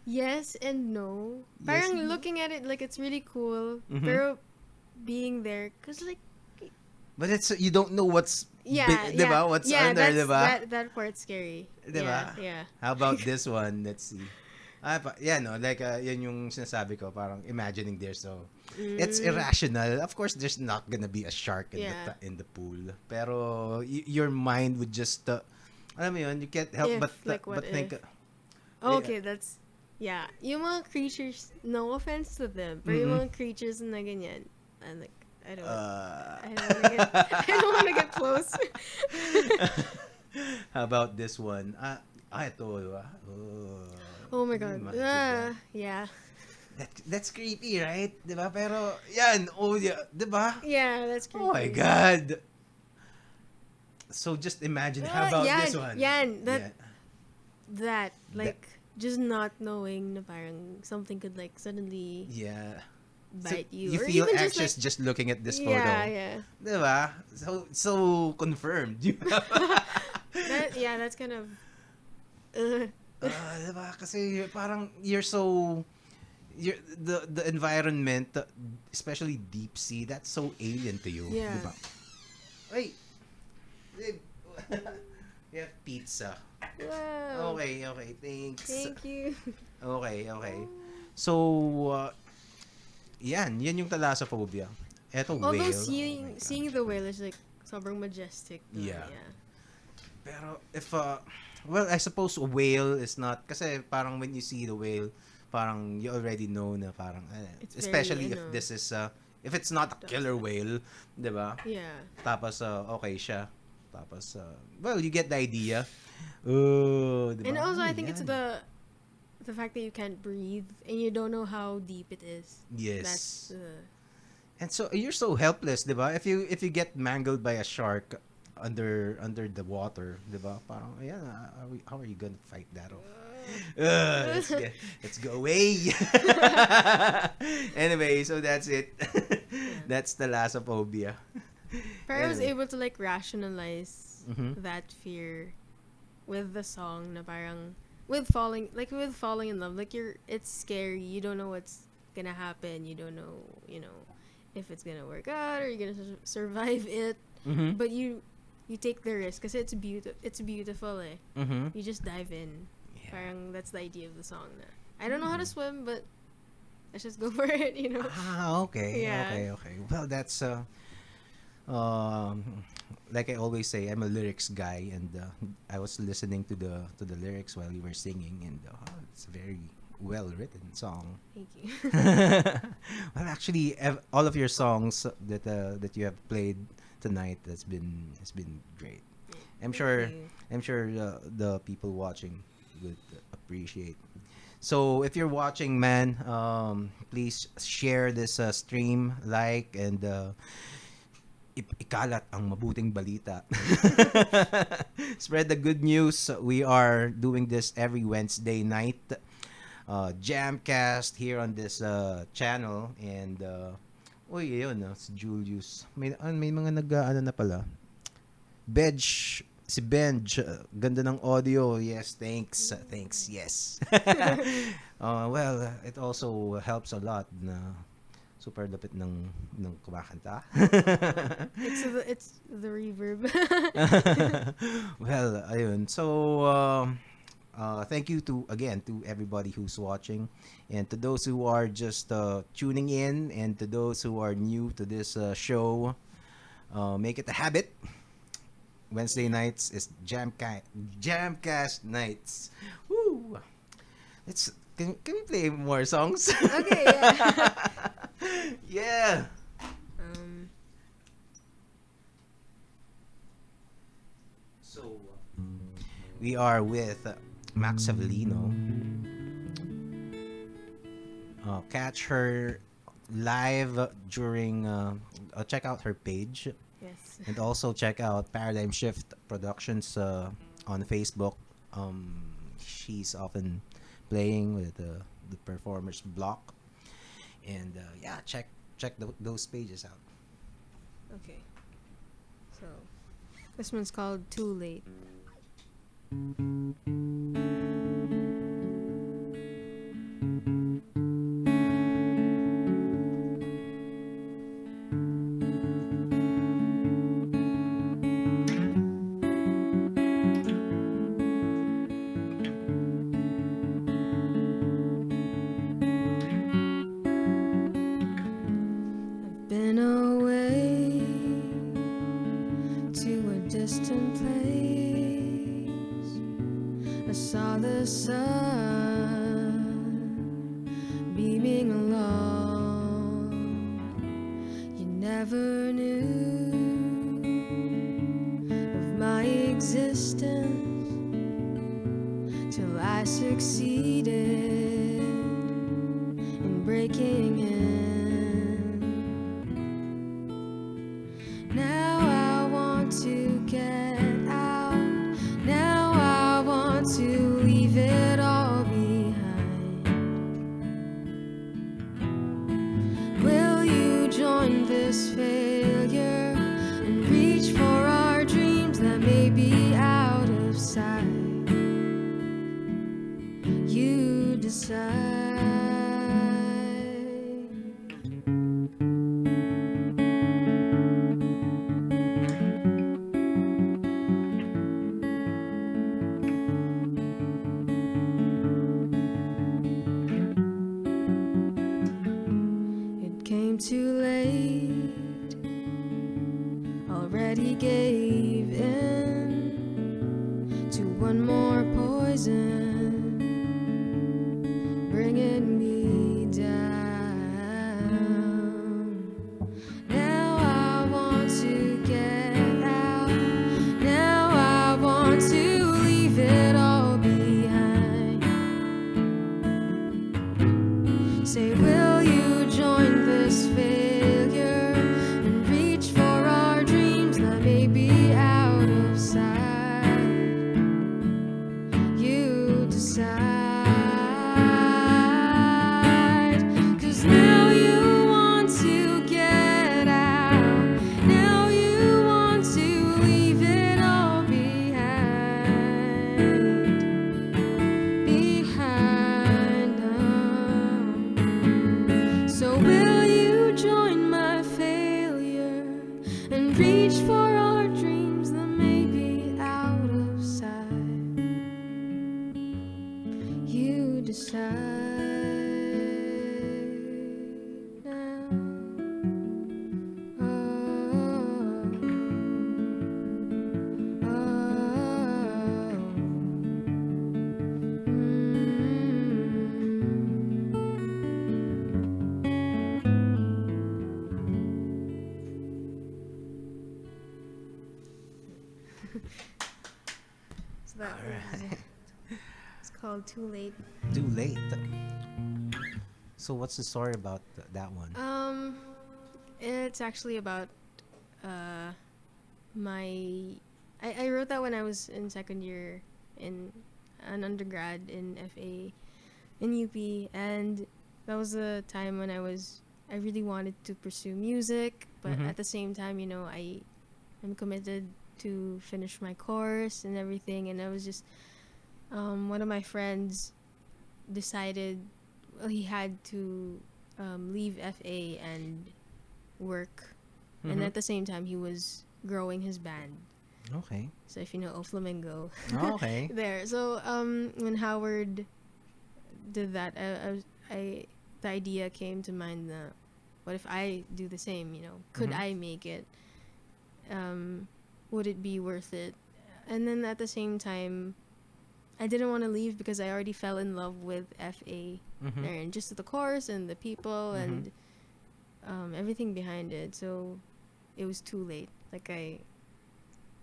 Yes and no. Yes Parang and no. looking at it like it's really cool, Mhm. pero being there, cause like But it's you don't know what's yeah, diba? What's yeah, under, that's, diba? that part's scary. Diba? Yeah. How about this one? Let's see. No, like yan yung sinasabi ko, parang imagining there. So it's irrational. Of course, there's not gonna be a shark in Yeah. in the pool. Pero your mind would just, alam mo yun, you can't help If, but like, what think. if? Oh, okay, that's Yeah, yung mga creatures, no offense to them, pero yung Mm-mm. mga creatures na ganyan, I'm like, Uh, I don't want to get, I don't want to get close. how about this one? Ito, diba? Oh, Oh my can you god. imagine that? Yeah. That's creepy, right? Diba? Pero, yan, oh, yeah, diba? Yeah, that's Oh my creepy. God. So just imagine, how about this Yan, one? yan, Yeah. that, That, like, just not knowing na parang something could, like, suddenly yeah. So bite you. you Or feel even just, like, anxious just looking at this yeah, photo. yeah. Diba? So confirmed. That's kind of, uh, Diba? Kasi parang the environment, especially deep sea, that's so alien to you. yeah. Diba? Ay, we have pizza. Wow. Okay, thanks. Thank you. Okay. So, yan yung thalassophobia. Eto, Although whale. Oh my seeing gosh. the whale is like sobrang majestic. Yeah. Yeah. Pero if well, I suppose a whale is not kasi parang when you see the whale, parang you already know na parang It's especially very, if this is if it's not a killer whale, 'di ba? Yeah. Tapos okay siya. Tapos well, you get the idea. Oh, 'di ba? And also I Ano think it's yan? the fact that you can't breathe and you don't know how deep it is. Yes. That's And so you're so helpless, 'di ba? If you get mangled by a shark under the water, 'di ba? Parang ayan, how are you gonna fight that off? Let's go away. Anyway, so that's it. That's thalassophobia. But I was Anyway. able to like rationalize Mhm. that fear with the song na parang with falling in love, like it's scary, you don't know what's gonna happen, you don't know, if it's gonna work out or you're gonna survive it, Mhm. but you take the risk because it's beautiful eh. Mhm. You just dive in. Yeah. Parang that's the idea of the song na I don't know how to swim, but let's just go for it. Okay. Yeah. Okay. Well, that's um like I always say, I'm a lyrics guy, and I was listening to the lyrics while you were singing, and it's a very well written song. Thank you. Well, actually, all of your songs that you have played tonight has been great. I'm Thank sure you. I'm sure the people watching would appreciate. So if you're watching, man, please share this stream, like, and ikalat ang mabuting balita. Spread the good news. We are doing this every Wednesday night. JAMCast here on this channel, and uy, yun, si Julius. May mga nag-ano na pala. Si Benj, ganda ng audio. Yes, thanks. Thanks, yes. Well, it also helps a lot na super lapit ng kumakanta. It's the reverb. Well, ayun. So, thank you to everybody who's watching, and to those who are just tuning in, and to those who are new to this show. Make it a habit. Wednesday nights is Jamcast nights. Woo! Can we play more songs? Okay, yeah. Yeah. So we are with Max Javelino. Catch her live during. Check out her page, Yes. and also check out Paradigm Shift Productions on Facebook. She's often playing with the performers block, and yeah, check those pages out. Okay. So, this one's called Too Late. I've been away to a distant place. I saw the sun breaking in. Now I want to get out. Now I want to leave it all behind. Will you join this failure and reach for our dreams that may be out of sight? You decide. It came too late, already gave in to one more poison, bringing me down. Now I want to get out. Now I want to leave it all behind. Say, will you join this failure and reach for our dreams that may be out of sight? You decide. 'Cause now you want to get out. Now you want to leave it all behind. Behind now. So will you join my failure and reach for our dreams that may be out of sight? You decide now. Oh, oh, So that was, Alright. it's called Too Late. Too late. So what's the story about that one? It's actually about my. I wrote that when I was in second year in an undergrad in FA in UP, and that was a time when I really wanted to pursue music, but Mhm. at the same time, I'm committed to finish my course and everything, and I was just one of my friends decided, well, he had to leave FA and work, and Mhm. at the same time he was growing his band. Okay. So if you know O Flamingo, Okay. there. So when Howard did that, the idea came to mind that what if I do the same? Could Mhm. I make it? Would it be worth it? And then at the same time, I didn't want to leave because I already fell in love with FA Mhm. there, and just the course and the people Mhm. and everything behind it. So it was too late.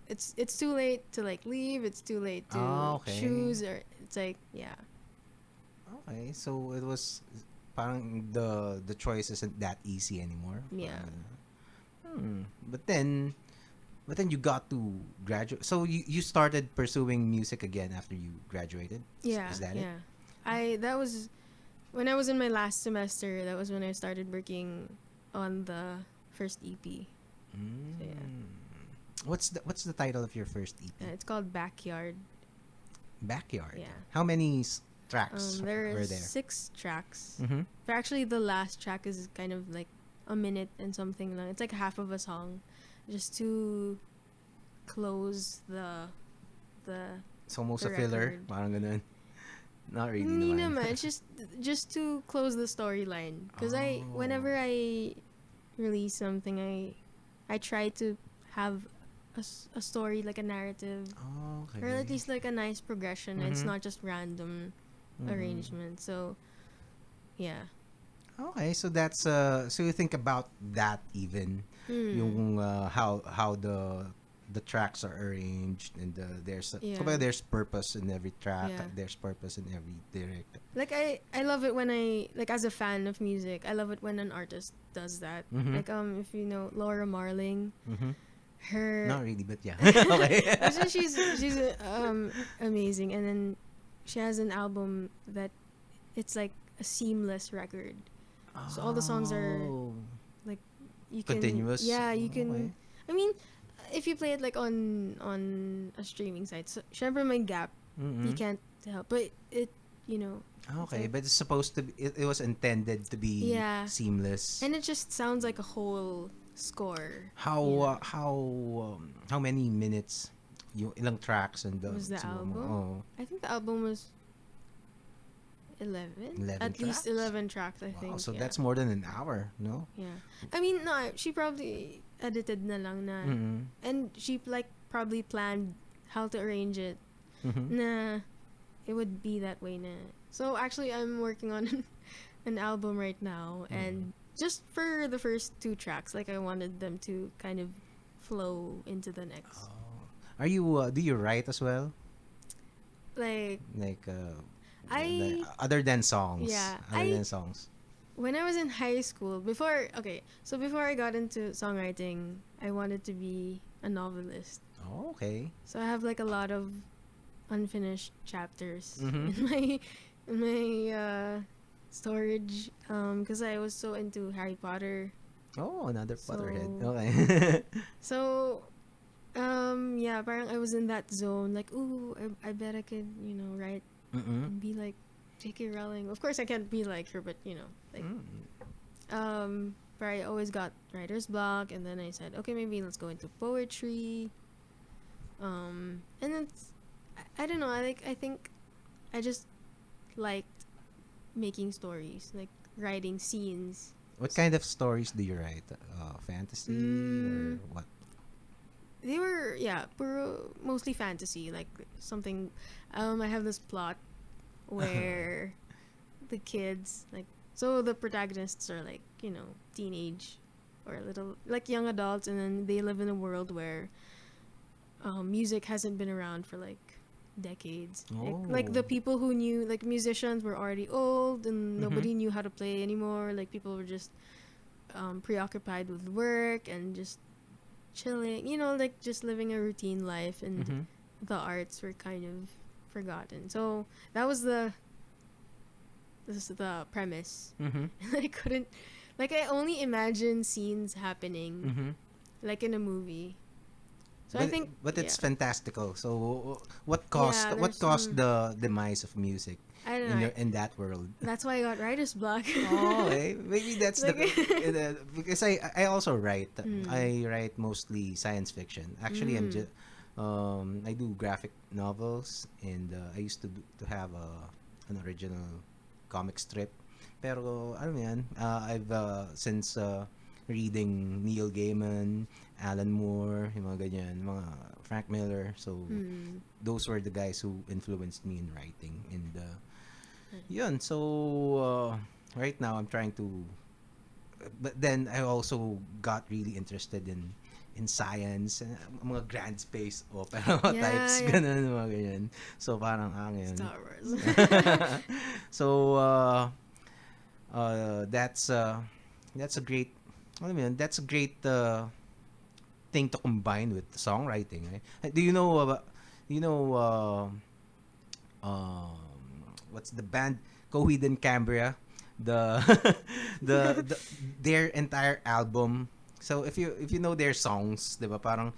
It's too late to leave. It's too late to Okay. choose, or it's yeah. Okay. So it was parang the choice isn't that easy anymore. Yeah. But then you got to graduate. So you started pursuing music again after you graduated? Yeah, Is that it? yeah. That was when I was in my last semester. That was when I started working on the first EP. So yeah, What's the title of your first EP? it's called Backyard. Backyard. Yeah. How many tracks There were is there? 6 tracks. Mm-hmm. But actually, the last track is kind of like a minute and something long. It's like half of a song, just to close the So almost the a filler. record. Parang ganun. Not really Hindi naman. naman. It's just to close the storyline. Because whenever Oh. I release something, I try to have a story, like a narrative, Oh, okay. or at least like a nice progression. It's Mhm. not just random Mhm. arrangement. So yeah. Okay, so that's so you think about that even Hmm. yung how the the tracks are arranged, and Yeah. kumbaga there's purpose in every track. Yeah. There's purpose in every lyric. Like I love it when like as a fan of music, I love it when an artist does that. Mm-hmm. Like if you know Laura Marling, Mm-hmm. her Not really, but yeah. Okay. actually she's amazing, and then she has an album that it's like a seamless record. So all the songs are Oh. like you can Continuous. yeah, you can Okay. I mean if you play it like on a streaming site, so syempre may gap. You Mm-hmm. can't help, but it you know Okay, like, but it's supposed to be. It was intended to be yeah, seamless. and it just sounds like a whole score. How you know. how many minutes yung ilang tracks and Was the siguro album? oh, I think the album was 11. 11 At least tracks? 11 tracks, I wow, think. so yeah. that's more than an hour, no? Yeah. I mean, no, she probably edited na lang na. Mm-hmm. And she like probably planned how to arrange it Mm-hmm. na it would be that way na. So actually, I'm working on an album right now, and just for the first 2 tracks, like I wanted them to kind of flow into the next. Oh. Are you do you write as well? Like Like I other than songs. Yeah, Other than songs. when I was in high school, before I got into songwriting, I wanted to be a novelist. Oh, okay. So I have like a lot of unfinished chapters Mhm. in my storage because I was so into Harry Potter. Oh, another Potterhead. So- Okay. So yeah, parang I was in that zone like, ooh, I bet I could, write Mm-mm. and be like J.K. Rowling. Of course I can't be like her, but like but I always got writer's block, and then I said, okay, maybe let's go into poetry. And then I don't know. I think I just liked making stories, like writing scenes. What kind of stories do you write? Fantasy or what? They were mostly fantasy, like something. I have this plot where the kids so the protagonists are like teenage or little like young adults, and then they live in a world where music hasn't been around for like decades. Like the Oh. people who knew, like musicians were already old and nobody knew how to play anymore. Like people were just preoccupied with work and just chilling, like just living a routine life, and Mhm. the arts were kind of forgotten. So that was the premise. Mhm. I couldn't, like, I only imagine scenes happening Mhm. like in a movie. So I But, think, but it's yeah. fantastical. So what caused Yeah, what there's caused some- the demise of music I don't in know. in that world? That's why I got writer's block. Oh, maybe that's Like- because I also write. Mm. I write mostly science fiction. Actually, Mm. I do graphic novels, and I used to have an original comic strip. Pero ano yan? I've since reading Neil Gaiman, Alan Moore, yung mga ganyan, mga Frank Miller. So those were the guys who influenced me in writing, and yun. So right now I'm trying to, but then I also got really interested in science, mga grand space opera Yeah, types, yeah. ganun, mga ganyan. So parang yun. Star Wars. So that's a great, alam mo yun, that's a great thing to combine with songwriting. Right? Do you know what's the band Coheed and Cambria, the, their entire album. So if you know their songs, 'di ba, parang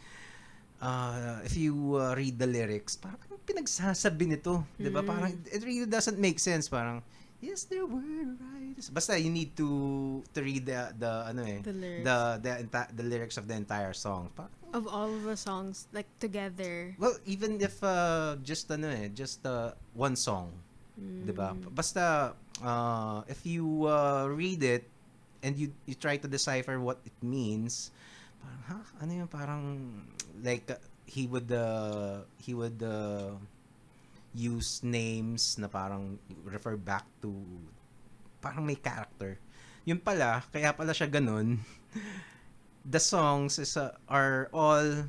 if you read the lyrics, parang pinagsasabi nito, 'di ba? Parang it really doesn't make sense. Parang yes, there were writers. Basta you need to read the The lyrics. the lyrics of the entire song. Of all of the songs, like, together. Well, even if just one song, 'di ba? Basta if you read it and you try to decipher what it means, parang ano yun, parang like he would use names na parang refer back to parang may character. Yun pala, kaya pala siya ganun. The songs are all,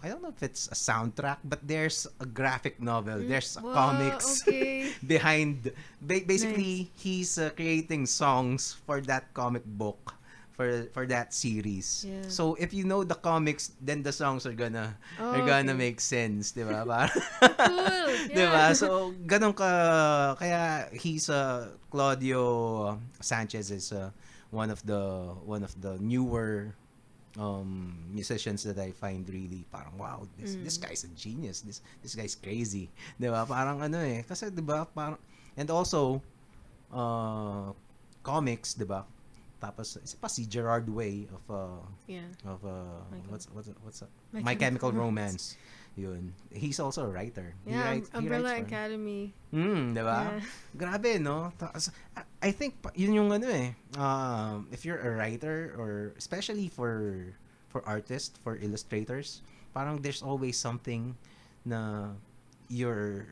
I don't know if it's a soundtrack, but there's a graphic novel. There's a Wow, comics okay. behind. Nice. Basically, he's creating songs for that comic book, for that series. Yeah. So if you know the comics, then the songs are Oh, gonna okay. make sense, 'di ba? Parang Cool. 'di ba? Yeah. So ganun ka kaya he's Claudio Sanchez is one of the newer musicians that I find really parang wow, this Mm. guy's a genius. This guy's crazy. 'Di ba? Parang ano eh kasi 'di ba parang and also uh comics, 'di ba? Tapos isa pa si Gerard Way Yeah. of Michael. what's My My Chemical Chemical Romance. Romance. Yun. He's also a writer. Yeah, He writes Umbrella for. Academy. 'Di ba? Yeah. Grabe, no? I think yun yung ano eh. If you're a writer or especially for artists, for illustrators, parang there's always something na your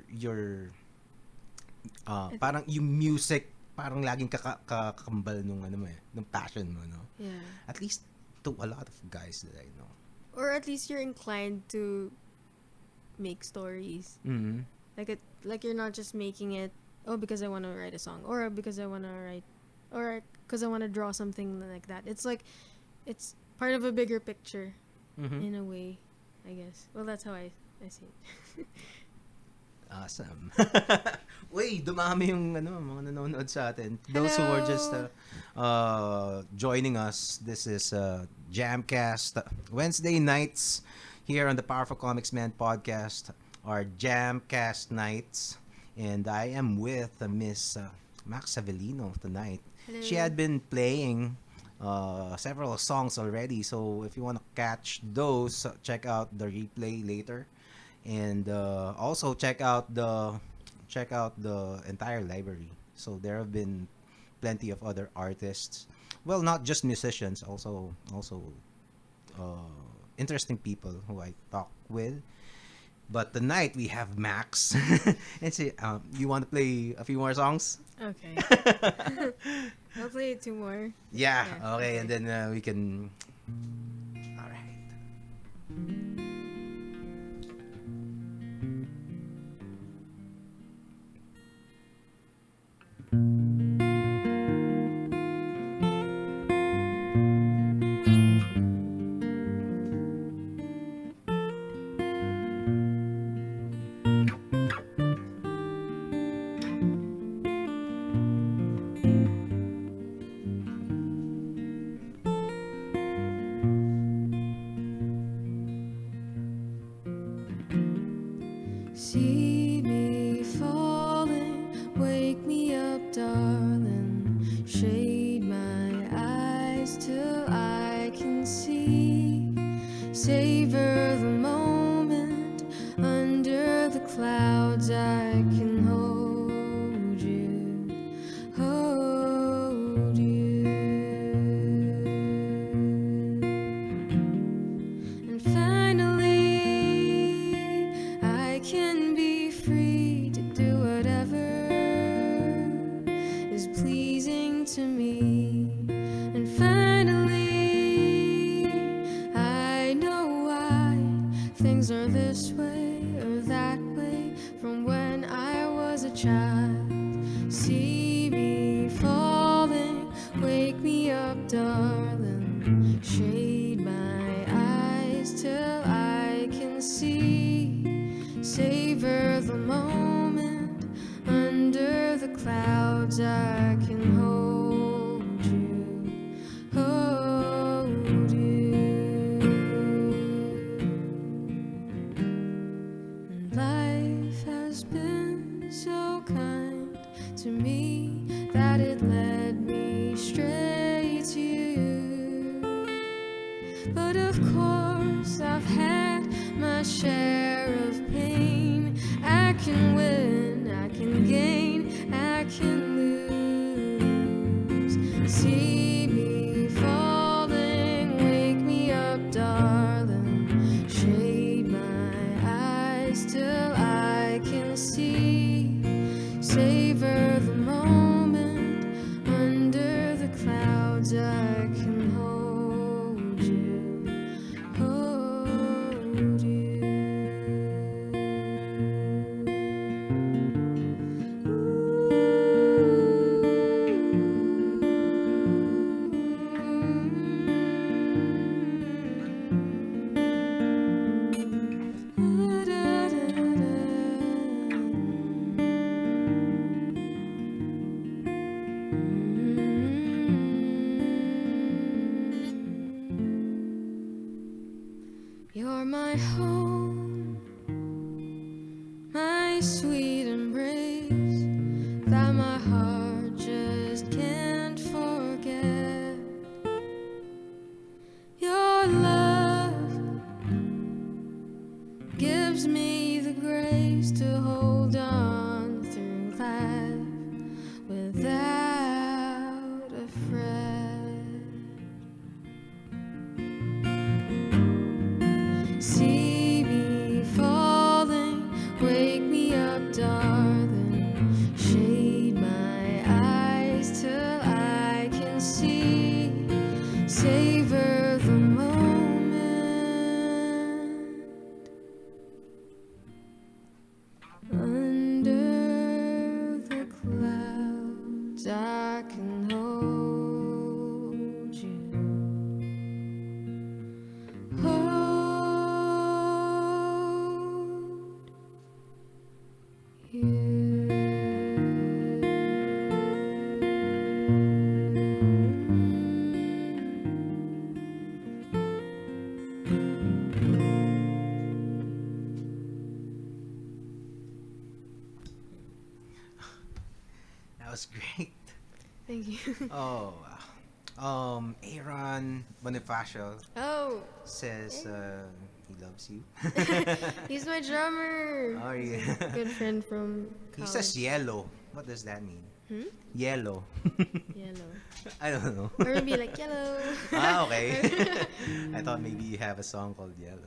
I think, parang yung music parang laging kakambal nung ano mo eh, nung passion mo, no? yeah. At least to a lot of guys that I know. Or at least you're inclined to make stories. Mm-hmm. Like you're not just making it oh because I want to write a song or because I want to write or because I want to draw something like that. It's like it's part of a bigger picture Mm-hmm. in a way, I guess. Well, that's how I see it. Awesome. Uy, dumami yung ano, mga nanonood sa atin. Those who are just Hello. joining us, this is JAMCast. Wednesday nights here on the Powerful Komiksman podcast are JAMCast nights. And I am with Miss Max Javelino tonight. She Hello. had been playing several songs already. So if you want to catch those, check out the replay later. And also check out the entire library. So there have been plenty of other artists. Well, not just musicians, also interesting people who I talk with. But tonight we have Max. And see, you want to play a few more songs? Okay. I'll play two more. Yeah. Yeah. Okay, and Okay. then we can. All right. See me falling, wake me up, darling. Shade my eyes till I can see. Savor the moment under the clouds. I can hold you, hold you. And finally, I can be free to do whatever is pleasing to me. And finally, I know why things are this way or that way from when I was a child. See me falling, wake me up, darling. Shade my eyes till I can see. Savor the moment under the clouds. I can hold you, hold you. And life has been so kind to me that it led me straight to you. But of course, I've had my share of pain. I can win, I can gain, I can lose. See me falling, wake me up, darling. Shade my eyes till I can see. Savor the moment under the clouds. I can hold you, hold you. 'cause I can hold you. Hold you. That was great. Thank you. Oh, Aaron Bonifacio Oh, says he loves you. he's my drummer. Oh, He's yeah. a good friend from He college. says yellow. What does that mean? Hmm? Yellow. Yellow. I don't know. Or maybe like yellow. Okay. I thought maybe you have a song called Yellow.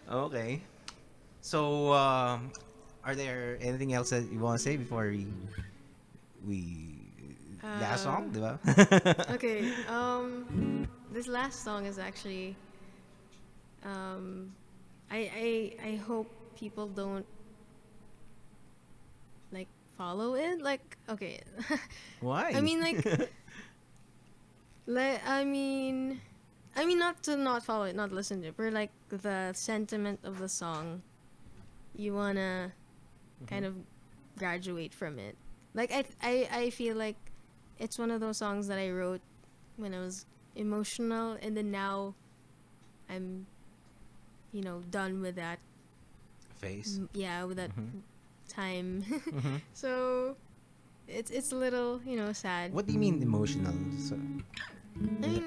Okay. So, are there anything else that you want to say before we last song, diba? Okay. This last song is actually. I hope people don't like follow it. Like, okay. Why? I mean, like, I mean, not to not follow it, not listen to it, but like the sentiment of the song, you wanna kind of graduate from it. Like I feel like it's one of those songs that I wrote when I was emotional, and then now I'm, done with that. Face. Yeah, with that Mhm. time. Mhm. So it's a little, sad. What do you mean emotional? So, I mean,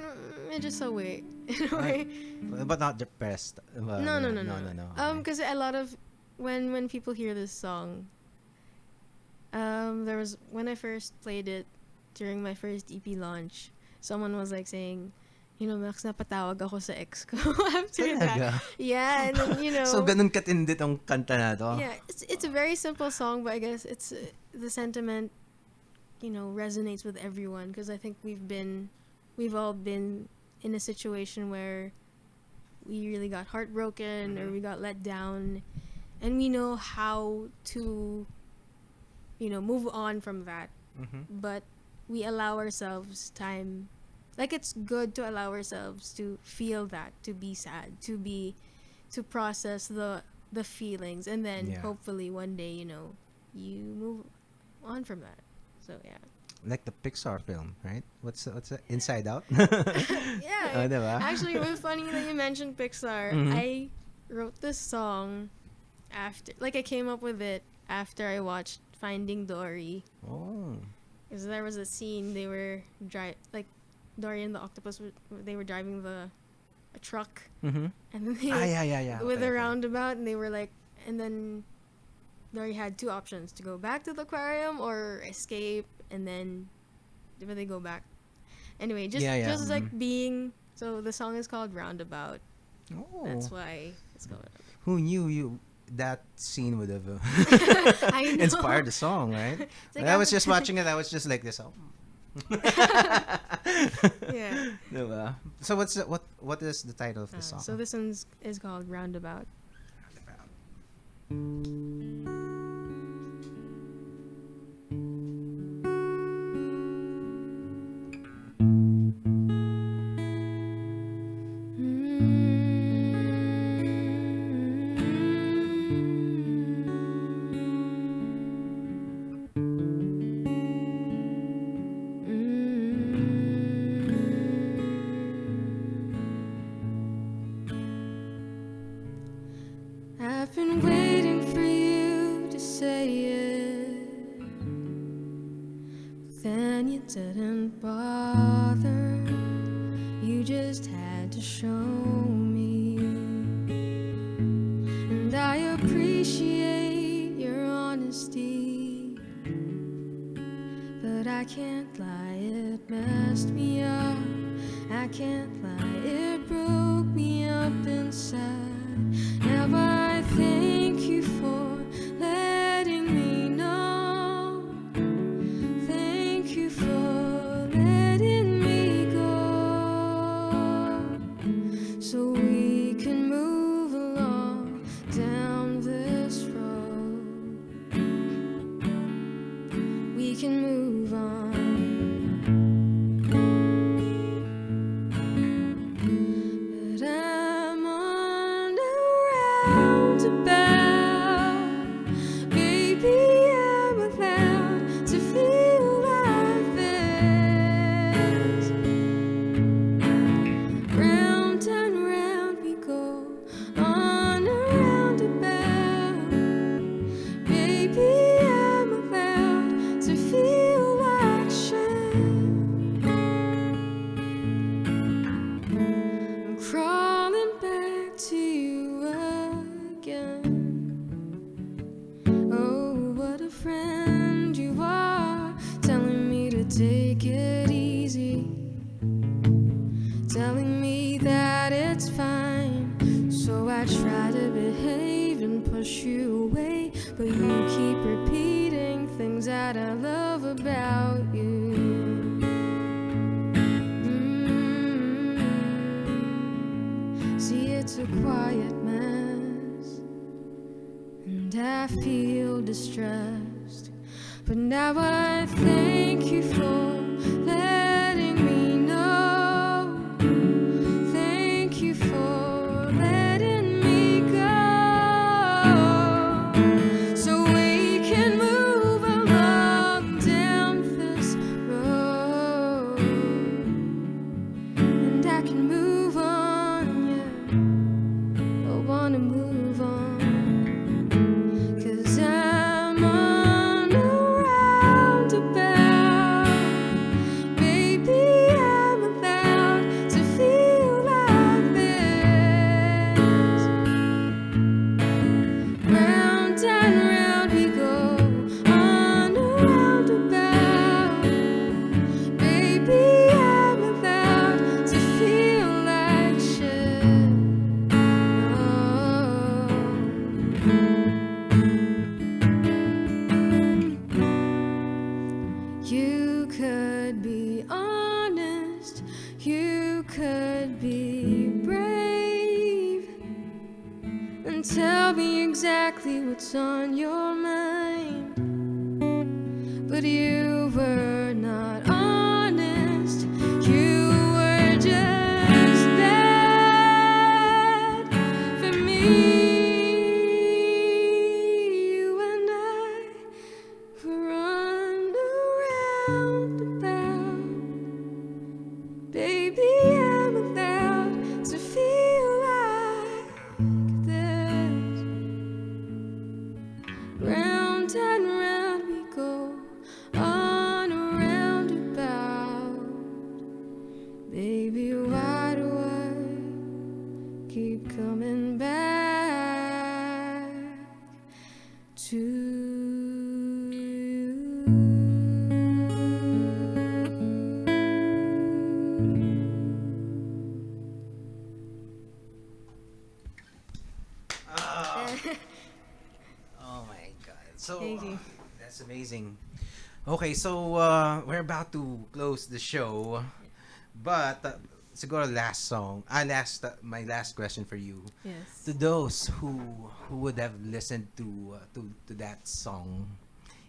it's just a way, in a way. but not depressed. No. No. Because a lot of when people hear this song, there was when I first played it during my first EP launch, someone was like saying, Max, napatawag ako sa ex ko after that. Talaga? Yeah, and then So, ganun katindi tong kanta na to? yeah, it's a very simple song, but I guess it's the sentiment, resonates with everyone because I think we've all been in a situation where we really got heartbroken or we got let down, and we know how to, move on from that. Mhm. But we allow ourselves time. Like, it's good to allow ourselves to feel that, to be sad, to process the feelings, and then Yeah. hopefully one day, you move on from that. So yeah. Like the Pixar film, right? What's that? Inside Out? Yeah. Oh, diba? Actually, it was funny that you mentioned Pixar. Mhm. I wrote this song after, like, I came up with it after I watched Finding Dory. Oh. Because there was a scene they were like Dory and the octopus they were driving a truck, Mm-hmm. and then they Yeah. with Okay, a okay. roundabout, and they were like, and then Dory had two options: to go back to the aquarium or escape, and then but they go back. Anyway, just like mhm. being. So the song is called Roundabout. Oh. That's why it's called. Who knew that scene would have I know. inspired the song, right? It's like When I was I'm- just watching it, I was just like this. Oh. Yeah. Diba? So what is the title of the song? So this one is called Roundabout. I've been waiting for you to say it, but then you didn't bother. You just had to show me, and I appreciate your honesty, but I can't lie, it messed me up. I can't lie, it broke me up inside. Now I thank you for letting me know. Thank you for letting me go, so we can move along down this road. can move on. But I'm on a roundabout. Baby, I'm allowed to feel like this. Round and round we go, on a roundabout. Baby, I'm allowed to feel like shit. I'm crawling back to you again. Oh, what a friend you are, telling me to take it easy, telling me that it's fine. So I try to behave and push you away, but you keep repeating things that I love about you. See, it's a quiet mess, and I feel distressed. But now I thank you for letting me know. Thank you for letting me go, so we can move along down this road, and I can move on, yeah. I wanna move on, 'cause I'm on a roundabout. Baby, I'm allowed to feel like this. Round and round we go, on a roundabout. Baby, I'm allowed to feel like shit. You could be honest, you could be brave, and tell me exactly what's on your mind. But you were not honest, you were just bad for me. You and I were on a roundabout. Baby, I'm allowed to feel like this. Round and round we go, on a roundabout. Baby, why do I keep coming back to you? Oh my God. So Thank you. that's amazing. Okay, so we're about to close the show, but siguro last song. My last question for you. Yes. To those who would have listened to that song,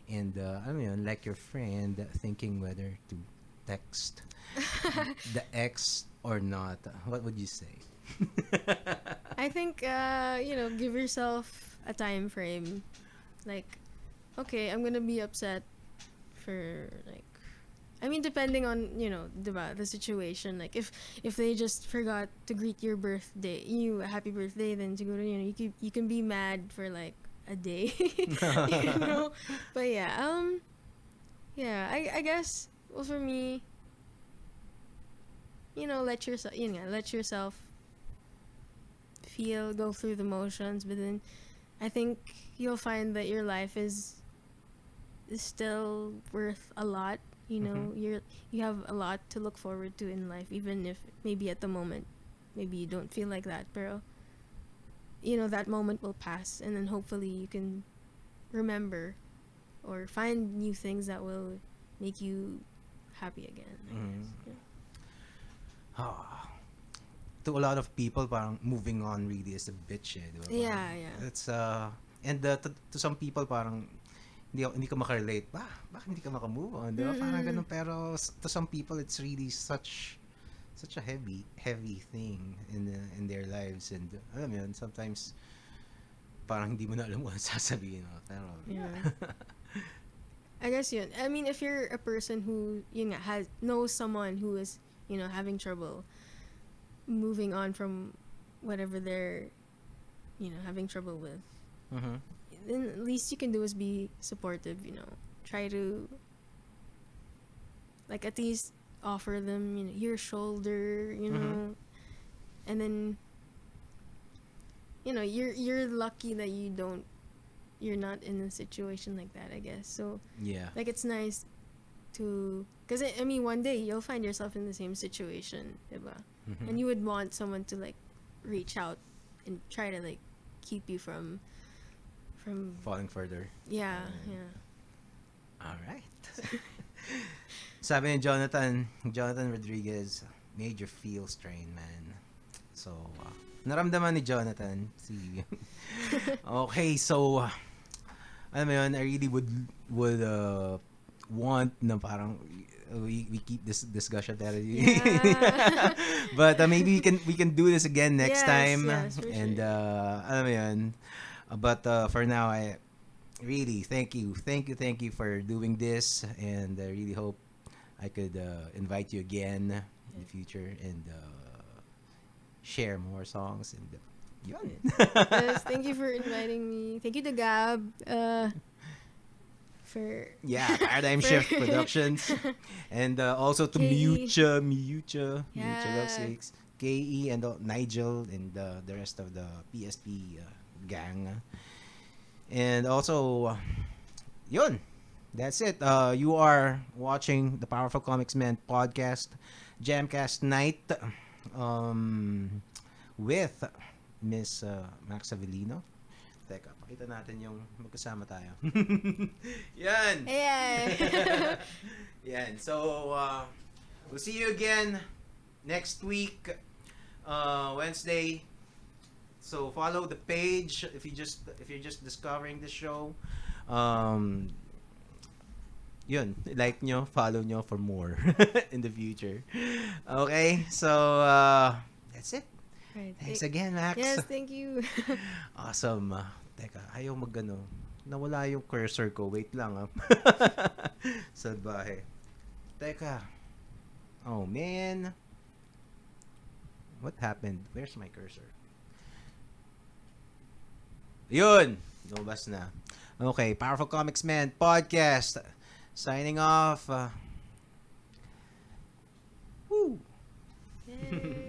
and I don't know, like your friend thinking whether to text the ex or not, what would you say? I think give yourself a time frame. Like, okay, I'm gonna be upset for like, I mean, depending on the situation. Like, if they just forgot to greet your birthday, you a happy birthday, then you can be mad for like a day, you know. But I guess, well, for me, let yourself feel, go through the motions, but then I think you'll find that your life is still worth a lot. You have a lot to look forward to in life, even if maybe at the moment maybe you don't feel like that, pero that moment will pass, and then hopefully you can remember or find new things that will make you happy again, I guess. Ah, to a lot of people, parang moving on really is a bitch, eh, di ba? Yeah, Parang yeah. It's and to some people, parang hindi ka makarelate. Bakit hindi ka makamove on? Di ba? Parang ganun. Pero to some people, it's really such a heavy thing in their lives. And alam mo yun, sometimes parang hindi mo na alam kung ano sasabihin mo. Pero, Yeah. I guess yun. I mean, if you're a person who, yun nga, knows someone who is, having trouble moving on from whatever they're, having trouble with, then at least you can do is be supportive, Try to, like, at least offer them, your shoulder, and then, you're lucky that you're not in a situation like that, I guess. So, yeah. like, it's nice to, because I mean, one day you'll find yourself in the same situation, diba? And you would want someone to, like, reach out and try to, like, keep you from falling further. Yeah. All right. Sabi ni Jonathan Rodriguez, made you feel strained, man. So, naramdaman ni Jonathan. Okay, so, alam mo yun, I really would want na parang we keep this discussion there. Yeah. But maybe we can do this again next time. Yes, for and sure. alam mo yun. But for now, I really thank you for doing this, and I really hope I could invite you again in the future and share more songs and yun. Yes, thank you for inviting me. Thank you to Gab for Paradigm Shift Productions, and also to KE. Miucha Love Six, KE, and Nigel, and the rest of the PSP gang. And also, yun. That's it. You are watching the Powerful Komiksman podcast, JAMCast night, with Miss Max Javelino. Teka, pakita natin yung magkasama tayo. Yan! Yeah. Yan. So, we'll see you again next week, Wednesday. So, follow the page if you're just discovering the show. Yun, like nyo, follow nyo for more in the future. Okay, so that's it. Right. Thanks again, Max. Yes, thank you. Awesome. Teka, ayaw magano. Nawala yung cursor ko. Wait lang. Salbahe. Teka. Oh, man. What happened? Where's my cursor? Yun! Lumabas na. Okay, Powerful Komiksman podcast. Signing off. Woo! Yay.